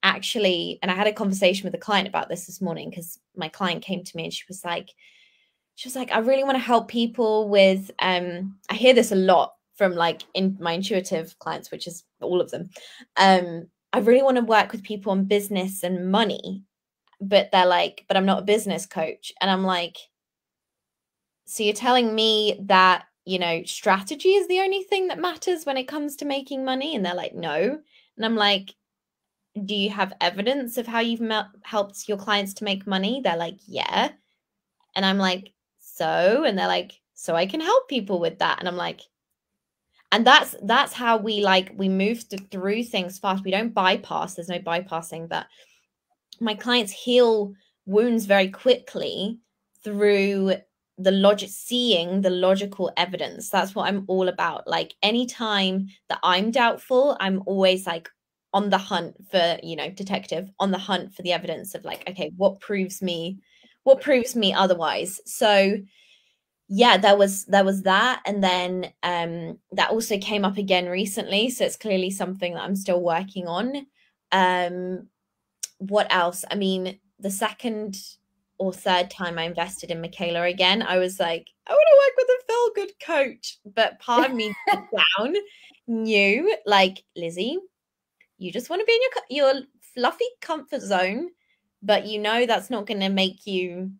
actually, and I had a conversation with a client about this morning, because my client came to me and she was like, I really want to help people with, I hear this a lot from like in my intuitive clients, which is all of them. I really want to work with people on business and money, but they're like, but I'm not a business coach. And I'm like, so you're telling me that, strategy is the only thing that matters when it comes to making money? And they're like, no. And I'm like, do you have evidence of how you've helped your clients to make money? They're like, yeah. And I'm like, so? And they're like, so I can help people with that. And I'm like, and that's how we move through things fast. We don't bypass. There's no bypassing, but my clients heal wounds very quickly through seeing the logical evidence. That's what I'm all about. Like anytime that I'm doubtful, I'm always like on the hunt for, detective on the hunt for the evidence of like, okay, what proves me otherwise? So yeah, there was that. And then that also came up again recently. So it's clearly something that I'm still working on. What else? I mean, the second or third time I invested in Michaela again, I was like, I want to work with a feel-good coach. But part of me deep down knew, like, Lizzie, you just want to be in your fluffy comfort zone, but that's not going to make you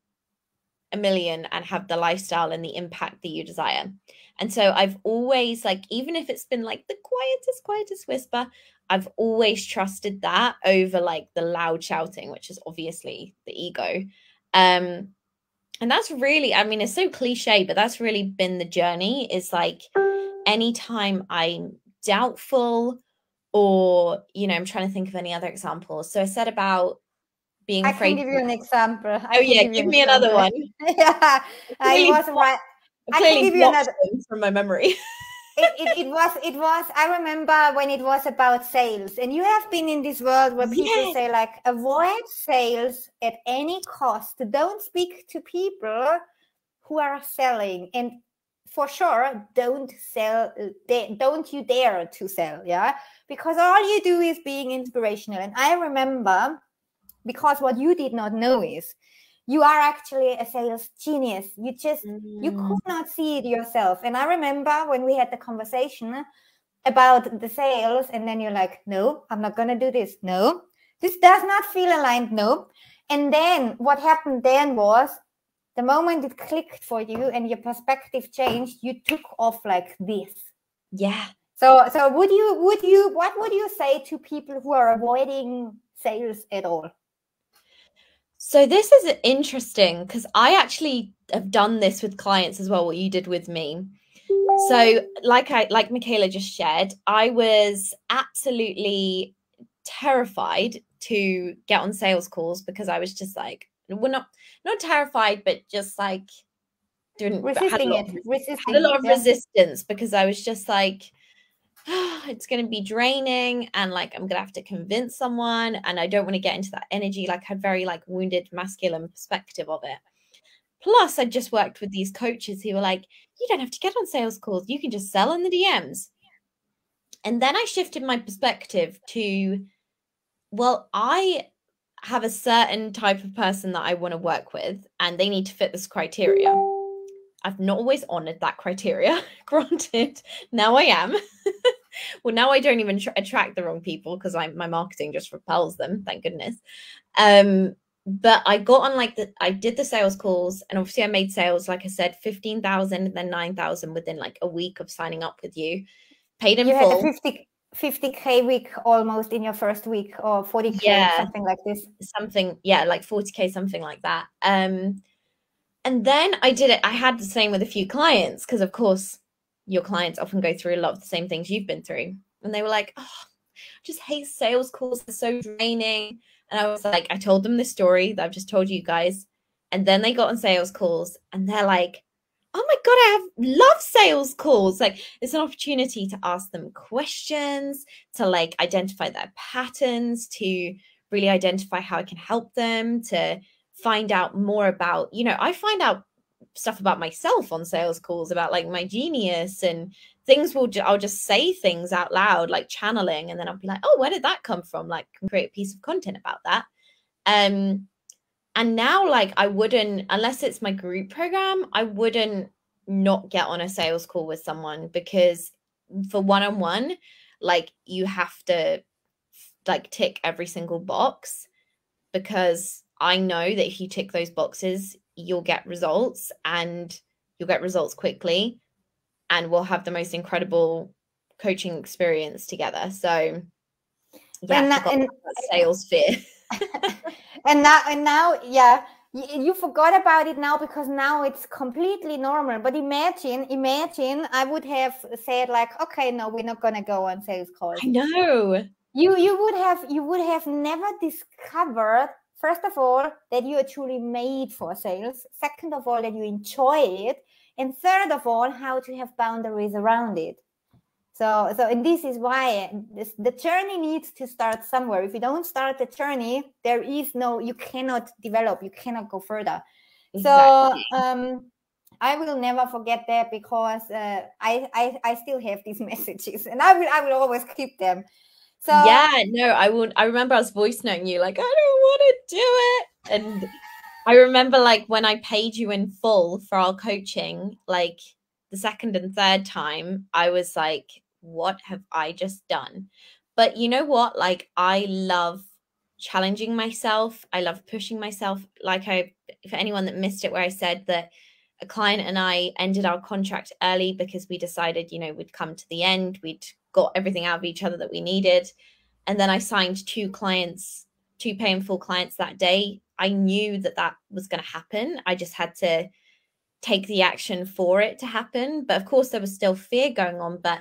a million and have the lifestyle and the impact that you desire. And so I've always, like, even if it's been like the quietest whisper, I've always trusted that over like the loud shouting, which is obviously the ego. And that's really, I mean, it's so cliche, but that's really been the journey. Is like anytime I'm doubtful or, I'm trying to think of any other examples. So I said about being afraid. I can give you an example. Give me another one. Yeah, I was right. I can give you another from my memory. It was, I remember when it was about sales, and you have been in this world where people say like, avoid sales at any cost. Don't speak to people who are selling, and for sure, don't you dare to sell. Yeah. Because all you do is being inspirational. And I remember, because what you did not know is you are actually a sales genius. You could not see it yourself. And I remember when we had the conversation about the sales, and then you're like, no, I'm not going to do this. No, this does not feel aligned. No. And then what happened then was the moment it clicked for you and your perspective changed, you took off like this. Yeah. So what would you say to people who are avoiding sales at all? So this is interesting because I actually have done this with clients as well, what you did with me. So like Michaela just shared, I was absolutely terrified to get on sales calls because I was just like, well, not terrified, but just like resisting had a lot of resistance because I was just like, it's going to be draining and like I'm going to have to convince someone and I don't want to get into that energy. Like I had very like wounded masculine perspective of it. Plus I just worked with these coaches who were like, you don't have to get on sales calls. You can just sell in the DMs. And then I shifted my perspective to, well, I have a certain type of person that I want to work with and they need to fit this criteria. I've not always honored that criteria, granted. Now I am. Well, now I don't even attract the wrong people because my marketing just repels them, thank goodness. But I got on I did the sales calls and obviously I made sales, like I said, 15,000 and then 9,000 within like a week of signing up with you. Paid in full. You had a 50K week almost in your first week or 40K, something like this. Something, yeah, like 40K, something like that. And then I did it. I had the same with a few clients because, of course, your clients often go through a lot of the same things you've been through. And they were like, oh, just hate sales calls. They're so draining. And I was like, I told them the story that I've just told you guys. And then they got on sales calls and they're like, oh my God, love sales calls. Like, it's an opportunity to ask them questions, to like identify their patterns, to really identify how I can help them, to find out more about, I find out stuff about myself on sales calls, about like my genius and things. I'll just say things out loud, like channeling, and then I'll be like, oh, where did that come from? Like, create a piece of content about that. And now, like, I wouldn't, unless it's my group program, I wouldn't not get on a sales call with someone, because for one-on-one, like, you have to like tick every single box, because I know that if you tick those boxes, you'll get results, and you'll get results quickly, and we'll have the most incredible coaching experience together. So yeah, sales fear. and now, yeah, you forgot about it now, because now it's completely normal. But imagine I would have said like, okay, no, we're not gonna go on sales calls. I know. You would have never discovered, first of all, that you are truly made for sales. Second of all, that you enjoy it. And third of all, how to have boundaries around it. So and this is why the journey needs to start somewhere. If you don't start the journey, you cannot develop, you cannot go further. Exactly. So I will never forget that, because I still have these messages, and I will always keep them. So yeah, no, I remember I was voice noting you like, I don't want to do it. And I remember like when I paid you in full for our coaching, like the second and third time, I was like, what have I just done? But you know what? Like, I love challenging myself. I love pushing myself. Like, for anyone that missed it, where I said that a client and I ended our contract early because we decided, we'd come to the end. We'd got everything out of each other that we needed. And then I signed 2 pay in full clients that day. I knew that was going to happen. I just had to take the action for it to happen. But of course, there was still fear going on. But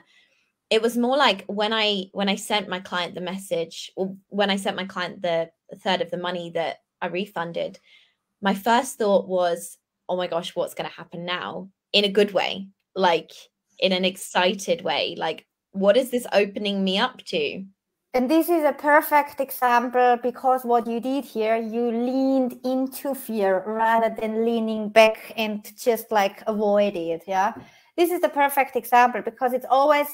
it was more like when I sent my client the message, or when I sent my client the third of the money that I refunded, my first thought was, oh my gosh, what's going to happen now? In a good way, like in an excited way. Like, what is this opening me up to? And this is a perfect example, because what you did here, you leaned into fear rather than leaning back and just like avoid it. Yeah, this is the perfect example, because it's always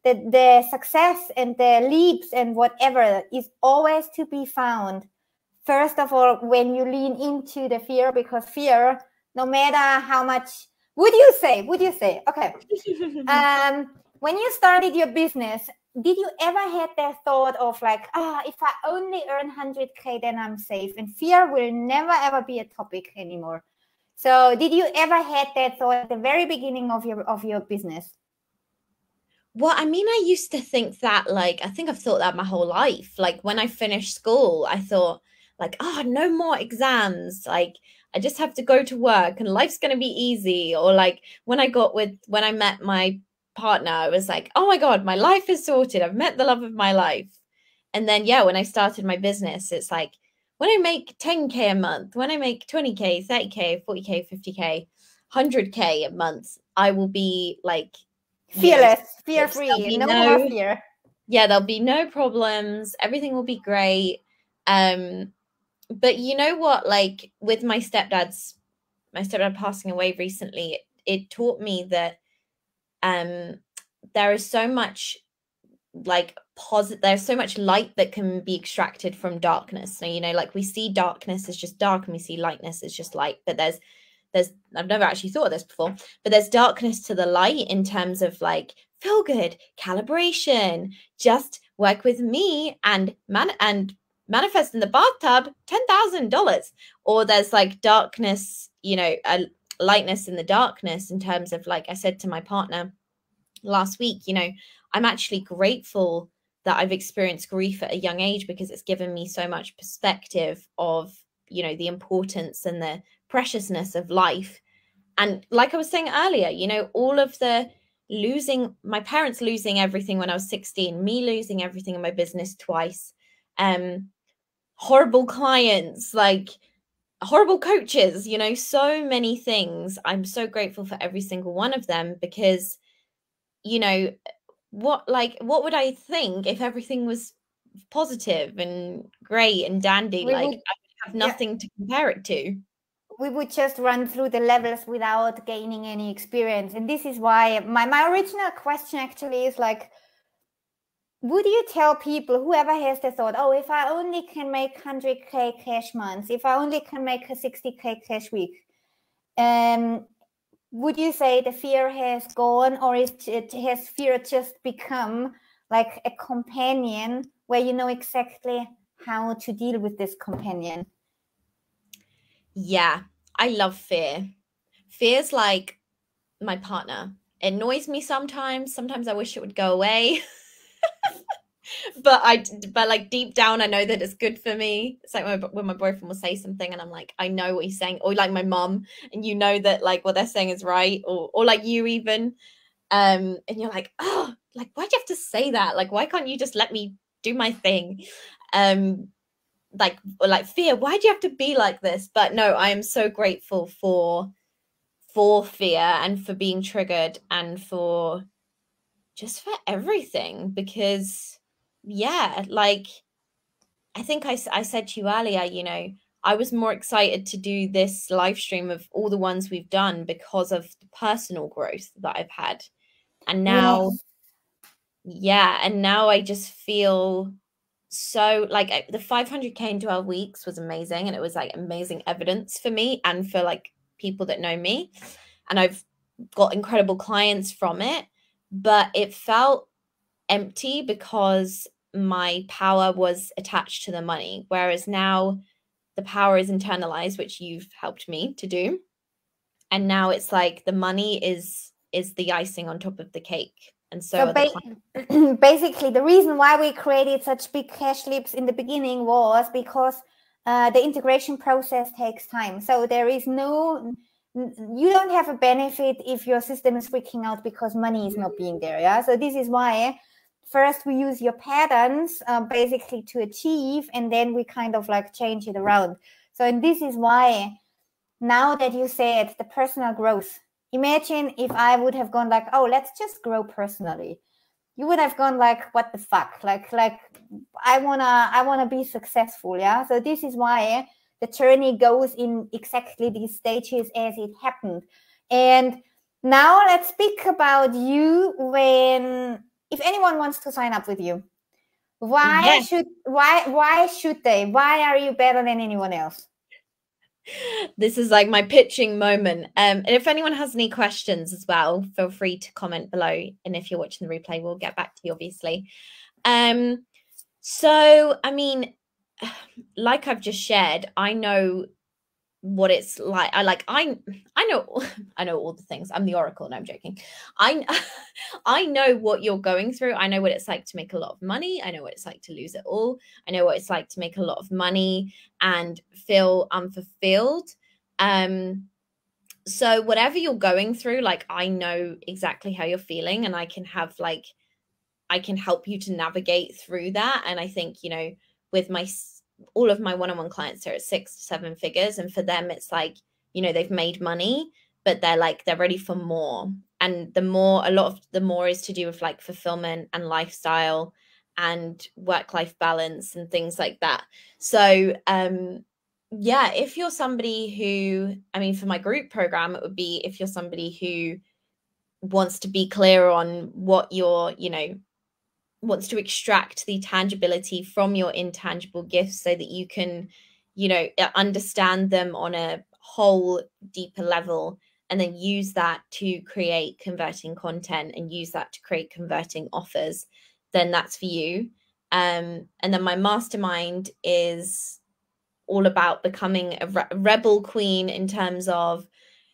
the success and the leaps and whatever is always to be found, first of all, when you lean into the fear, because fear, no matter how much, would you say, okay. When you started your business, did you ever had that thought of like, if I only earn 100K, then I'm safe, and fear will never ever be a topic anymore? So did you ever had that thought at the very beginning of your business? Well, I mean, I used to think that, like, I think I've thought that my whole life. Like, when I finished school, I thought like, no more exams. Like, I just have to go to work and life's going to be easy. Or like when I met my partner, I was like, oh my God, my life is sorted. I've met the love of my life. And then, yeah, when I started my business, it's like, when I make 10K a month, when I make 20K, 30K, 40K, 50K, 100K a month, I will be like fearless, fear-free, no more fear. Yeah, there'll be no problems. Everything will be great. But you know what? Like, with my stepdad passing away recently, it taught me that there is so much like there's so much light that can be extracted from darkness. So, like, we see darkness as just dark and we see lightness as just light. But there's I've never actually thought of this before, but there's darkness to the light in terms of like feel good, calibration, just work with me and manifest in the bathtub $10,000. Or there's like darkness, a lightness in the darkness in terms of, like I said to my partner last week, I'm actually grateful that I've experienced grief at a young age, because it's given me so much perspective of, the importance and the preciousness of life. And like I was saying earlier, all of the losing my parents, losing everything when I was 16, me losing everything in my business twice, horrible clients, like horrible coaches, you know, so many things. I'm so grateful for every single one of them, because, you know, what would I think if everything was positive and great and dandy? We Like, would, I would have nothing to compare it to. we would just run through the levels without gaining any experience. And this is why my original question actually is like, would you tell people, whoever has the thought, oh, if I only can make 100K cash months, if I only can make a 60K cash week, would you say the fear has gone, or has fear just become like a companion where you know exactly how to deal with this companion? Yeah, I love fear. Fear's like my partner. It annoys me sometimes. Sometimes I wish it would go away. but like deep down, I know that it's good for me. It's like when my boyfriend will say something and I'm like, I know what he's saying. Or like my mum, and you know that like what they're saying is right. Or like you even. And you're like, oh, like, why'd you have to say that? Like, why can't you just let me do my thing? Like fear, why do you have to be like this? But no, I am so grateful for fear and for being triggered and for everything, because yeah, like I think I said to you earlier, you know, I was more excited to do this live stream of all the ones we've done because of the personal growth that I've had. And now, yes. and now I just feel so like the 500K in 12 weeks was amazing, and it was like amazing evidence for me and for like people that know me, and I've got incredible clients from it, but it felt empty because my power was attached to the money, whereas now the power is internalized, which you've helped me to do, and now it's like the money is the icing on top of the cake. And so basically, the reason why we created such big cash leaps in the beginning was because the integration process takes time. So there is you don't have a benefit if your system is freaking out because money is not being there. Yeah. So this is why first we use your patterns basically to achieve, and then we kind of like change it around. So, and this is why now that you said the personal growth, imagine if I would have gone like, oh, let's just grow personally. You would have gone like, what the fuck? Like I wanna be successful, yeah. So this is why the journey goes in exactly these stages as it happened. And now let's speak about you. If anyone wants to sign up with you, why should they? Why are you better than anyone else? This is like my pitching moment. And if anyone has any questions as well, feel free to comment below. And if you're watching the replay, we'll get back to you, obviously. So, I mean, like I've just shared, I know what it's like. I know all the things. I'm the oracle. No, I'm joking. I know what you're going through. I know what it's like to make a lot of money. I know what it's like to lose it all. I know what it's like to make a lot of money and feel unfulfilled. So whatever you're going through, like, I know exactly how you're feeling, and I can help you to navigate through that. And I think, you know, with all of my one-on-one clients are at 6 to 7 figures, and for them it's like, you know, they've made money, but they're ready for more. And a lot of the more is to do with like fulfillment and lifestyle and work-life balance and things like that. So yeah, if you're somebody who, I mean, for my group program, it would be if you're somebody who wants to be clear on what you're, you know, wants to extract the tangibility from your intangible gifts so that you can, you know, understand them on a whole deeper level, and then use that to create converting content and use that to create converting offers, then that's for you. And then my mastermind is all about becoming a rebel queen, in terms of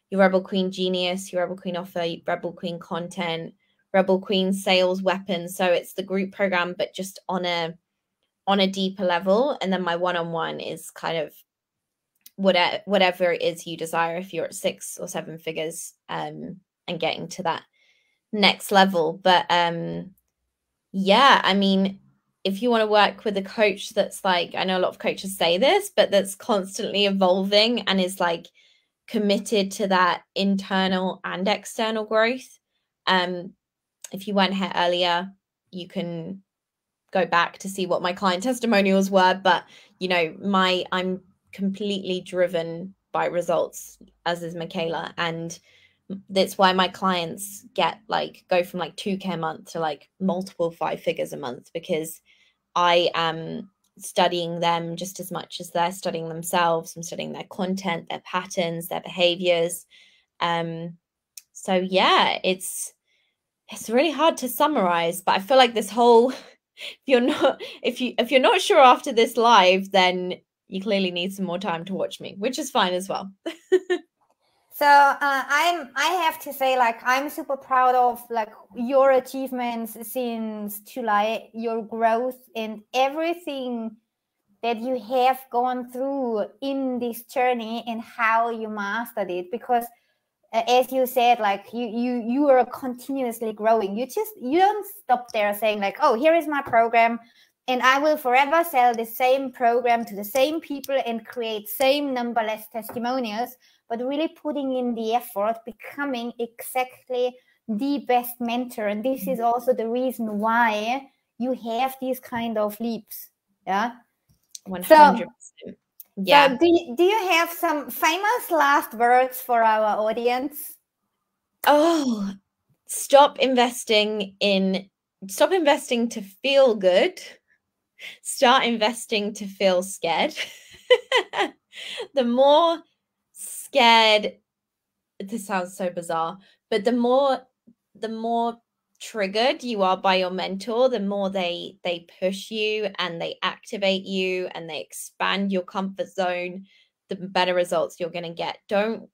your rebel queen genius, your rebel queen offer, rebel queen content, rebel queen sales weapon. So it's the group program, but just on a deeper level. And then my one-on-one is kind of whatever it is you desire, if you're at 6 or 7 figures, and getting to that next level. But yeah, I mean, if you want to work with a coach that's like, I know a lot of coaches say this, but that's constantly evolving and is like committed to that internal and external growth. If you weren't here earlier, you can go back to see what my client testimonials were, but you know, I'm completely driven by results, as is Michaela, and that's why my clients go from like 2K a month to like multiple 5 figures a month, because I am studying them just as much as they're studying themselves. I'm studying their content, their patterns, their behaviors. So yeah, it's really hard to summarize, but I feel like this whole if you're not sure after this live, then you clearly need some more time to watch me, which is fine as well. So I have to say, like, I'm super proud of like your achievements since July, your growth and everything that you have gone through in this journey and how you mastered it. Because as you said, like you are continuously growing. You don't stop there saying like, oh, here is my program and I will forever sell the same program to the same people and create same numberless testimonials, but really putting in the effort, becoming exactly the best mentor. And this is also the reason why you have these kind of leaps. Yeah. 100%. Yeah. So do you have some famous last words for our audience? Oh, stop investing to feel good. Start investing to feel scared. The more scared, this sounds so bizarre, but the more triggered you are by your mentor, the more they push you and they activate you and they expand your comfort zone, the better results you're going to get. Don't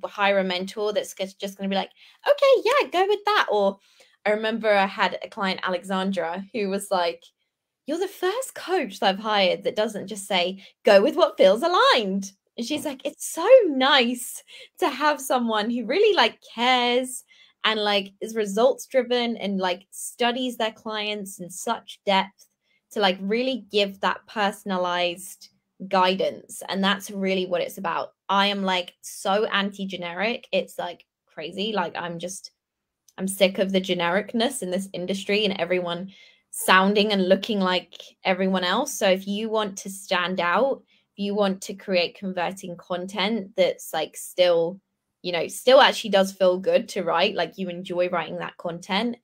hire a mentor that's just going to be like, okay, yeah, go with that. Or I remember I had a client, Alexandra, who was like, you're the first coach that I've hired that doesn't just say, go with what feels aligned. And she's like, it's so nice to have someone who really like cares and like is results driven and like studies their clients in such depth to like really give that personalized guidance. And that's really what it's about. I am like so anti-generic. It's like crazy. Like I'm sick of the genericness in this industry and everyone sounding and looking like everyone else. So if you want to stand out, if you want to create converting content that's like still actually does feel good to write, like you enjoy writing that content,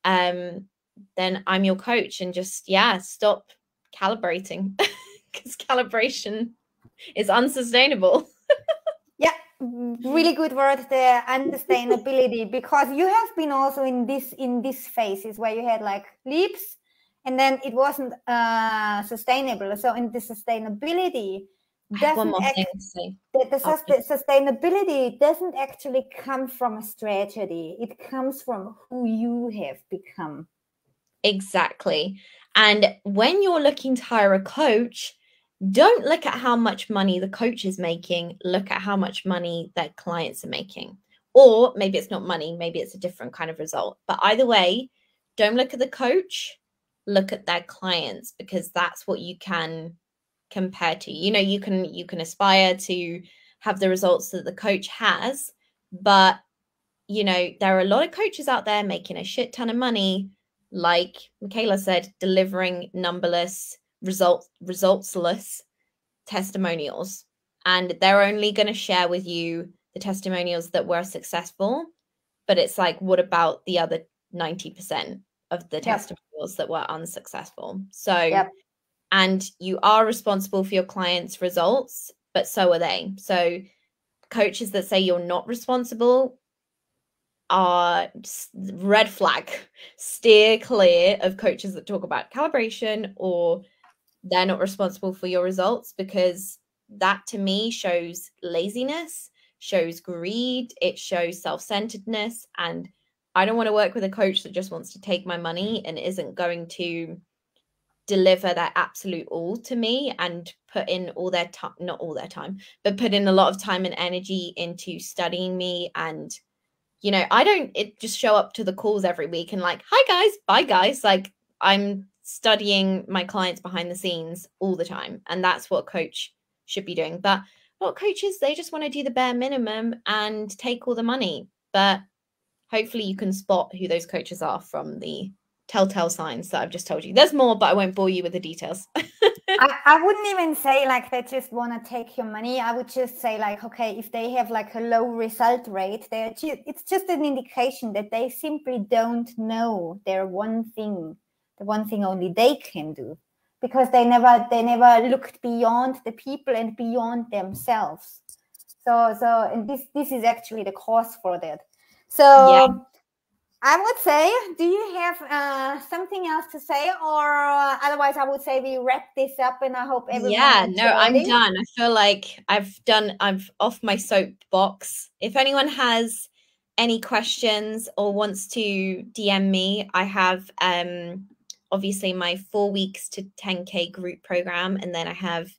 then I'm your coach. And just stop calibrating because calibration is unsustainable. Yeah, really good word there, unsustainability, because you have been also in this phases where you had like leaps and then it wasn't sustainable. So in the sustainability, sustainability doesn't actually come from a strategy. It comes from who you have become. Exactly. And when you're looking to hire a coach, don't look at how much money the coach is making. Look at how much money their clients are making. Or maybe it's not money, maybe it's a different kind of result. But either way, don't look at the coach, look at their clients, because that's what you can compare to. You can aspire to have the results that the coach has, but there are a lot of coaches out there making a shit ton of money, like Michaela said, delivering numberless resultsless testimonials, and they're only going to share with you the testimonials that were successful. But it's like, what about the other 90% of the testimonials that were unsuccessful? So and you are responsible for your clients' results, but so are they. So coaches that say you're not responsible are red flag. Steer clear of coaches that talk about calibration or they're not responsible for your results, because that to me shows laziness, shows greed, it shows self-centeredness. And I don't want to work with a coach that just wants to take my money and isn't going to deliver their absolute all to me and put in all their time, not all their time, but put in a lot of time and energy into studying me and you know, I don't just show up to the calls every week and like, hi guys, bye guys. Like, I'm studying my clients behind the scenes all the time. And that's what a coach should be doing. But a lot of coaches, they just want to do the bare minimum and take all the money. But hopefully you can spot who those coaches are from the telltale signs that I've just told you. There's more, but I won't bore you with the details. I wouldn't even say like they just want to take your money. I would just say like, okay, if they have like a low result rate, it's just an indication that they simply don't know their one thing, the one thing only they can do, because they never looked beyond the people and beyond themselves. So and this is actually the cause for that. So Yeah. I would say, do you have something else to say, or otherwise I would say we wrap this up, and I hope everyone enjoyed I'm it. done. I feel like I've off my soapbox. If anyone has any questions or wants to DM me, I have obviously my 4 weeks to 10K group program, and then I have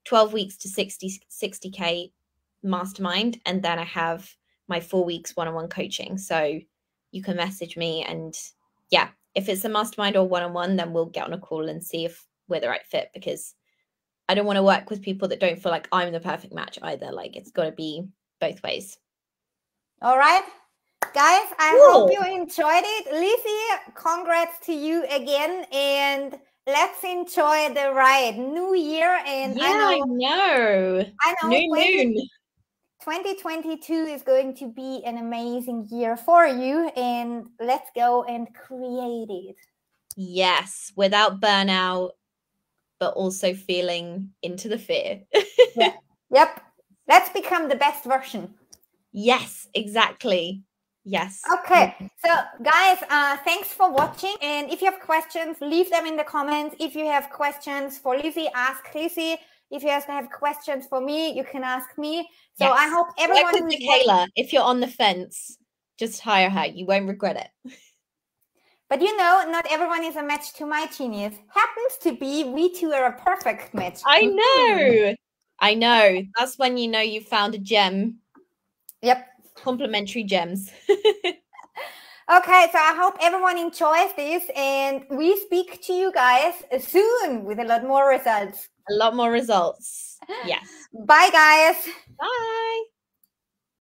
12 weeks to 60K mastermind, and then I have my 4 weeks one-on-one coaching. So you can message me, and yeah, if it's a mastermind or one-on-one, then we'll get on a call and see if we're the right fit, because I don't want to work with people that don't feel like I'm the perfect match either. Like, it's got to be both ways. All right, guys, I hope you enjoyed it. Lizzie, congrats to you again, and let's enjoy the ride. New year, and yeah, I know. New moon. 2022 is going to be an amazing year for you, and let's go and create it. Yes, without burnout, but also feeling into the fear. Yeah. Yep. Let's become the best version. Yes, exactly. Yes. Okay. So guys, thanks for watching. And if you have questions, leave them in the comments. If you have questions for Lizzie, ask Lizzie. If you have questions for me, you can ask me. So yes. I hope everyone who's Michaela, if you're on the fence, just hire her. You won't regret it. But you know, not everyone is a match to my genius. Happens to be we two are a perfect match. I know. I know. That's when you know you found a gem. Yep. Complimentary gems. Okay, so I hope everyone enjoys this, and we speak to you guys soon with a lot more results. A lot more results. Yes. Bye, guys. Bye.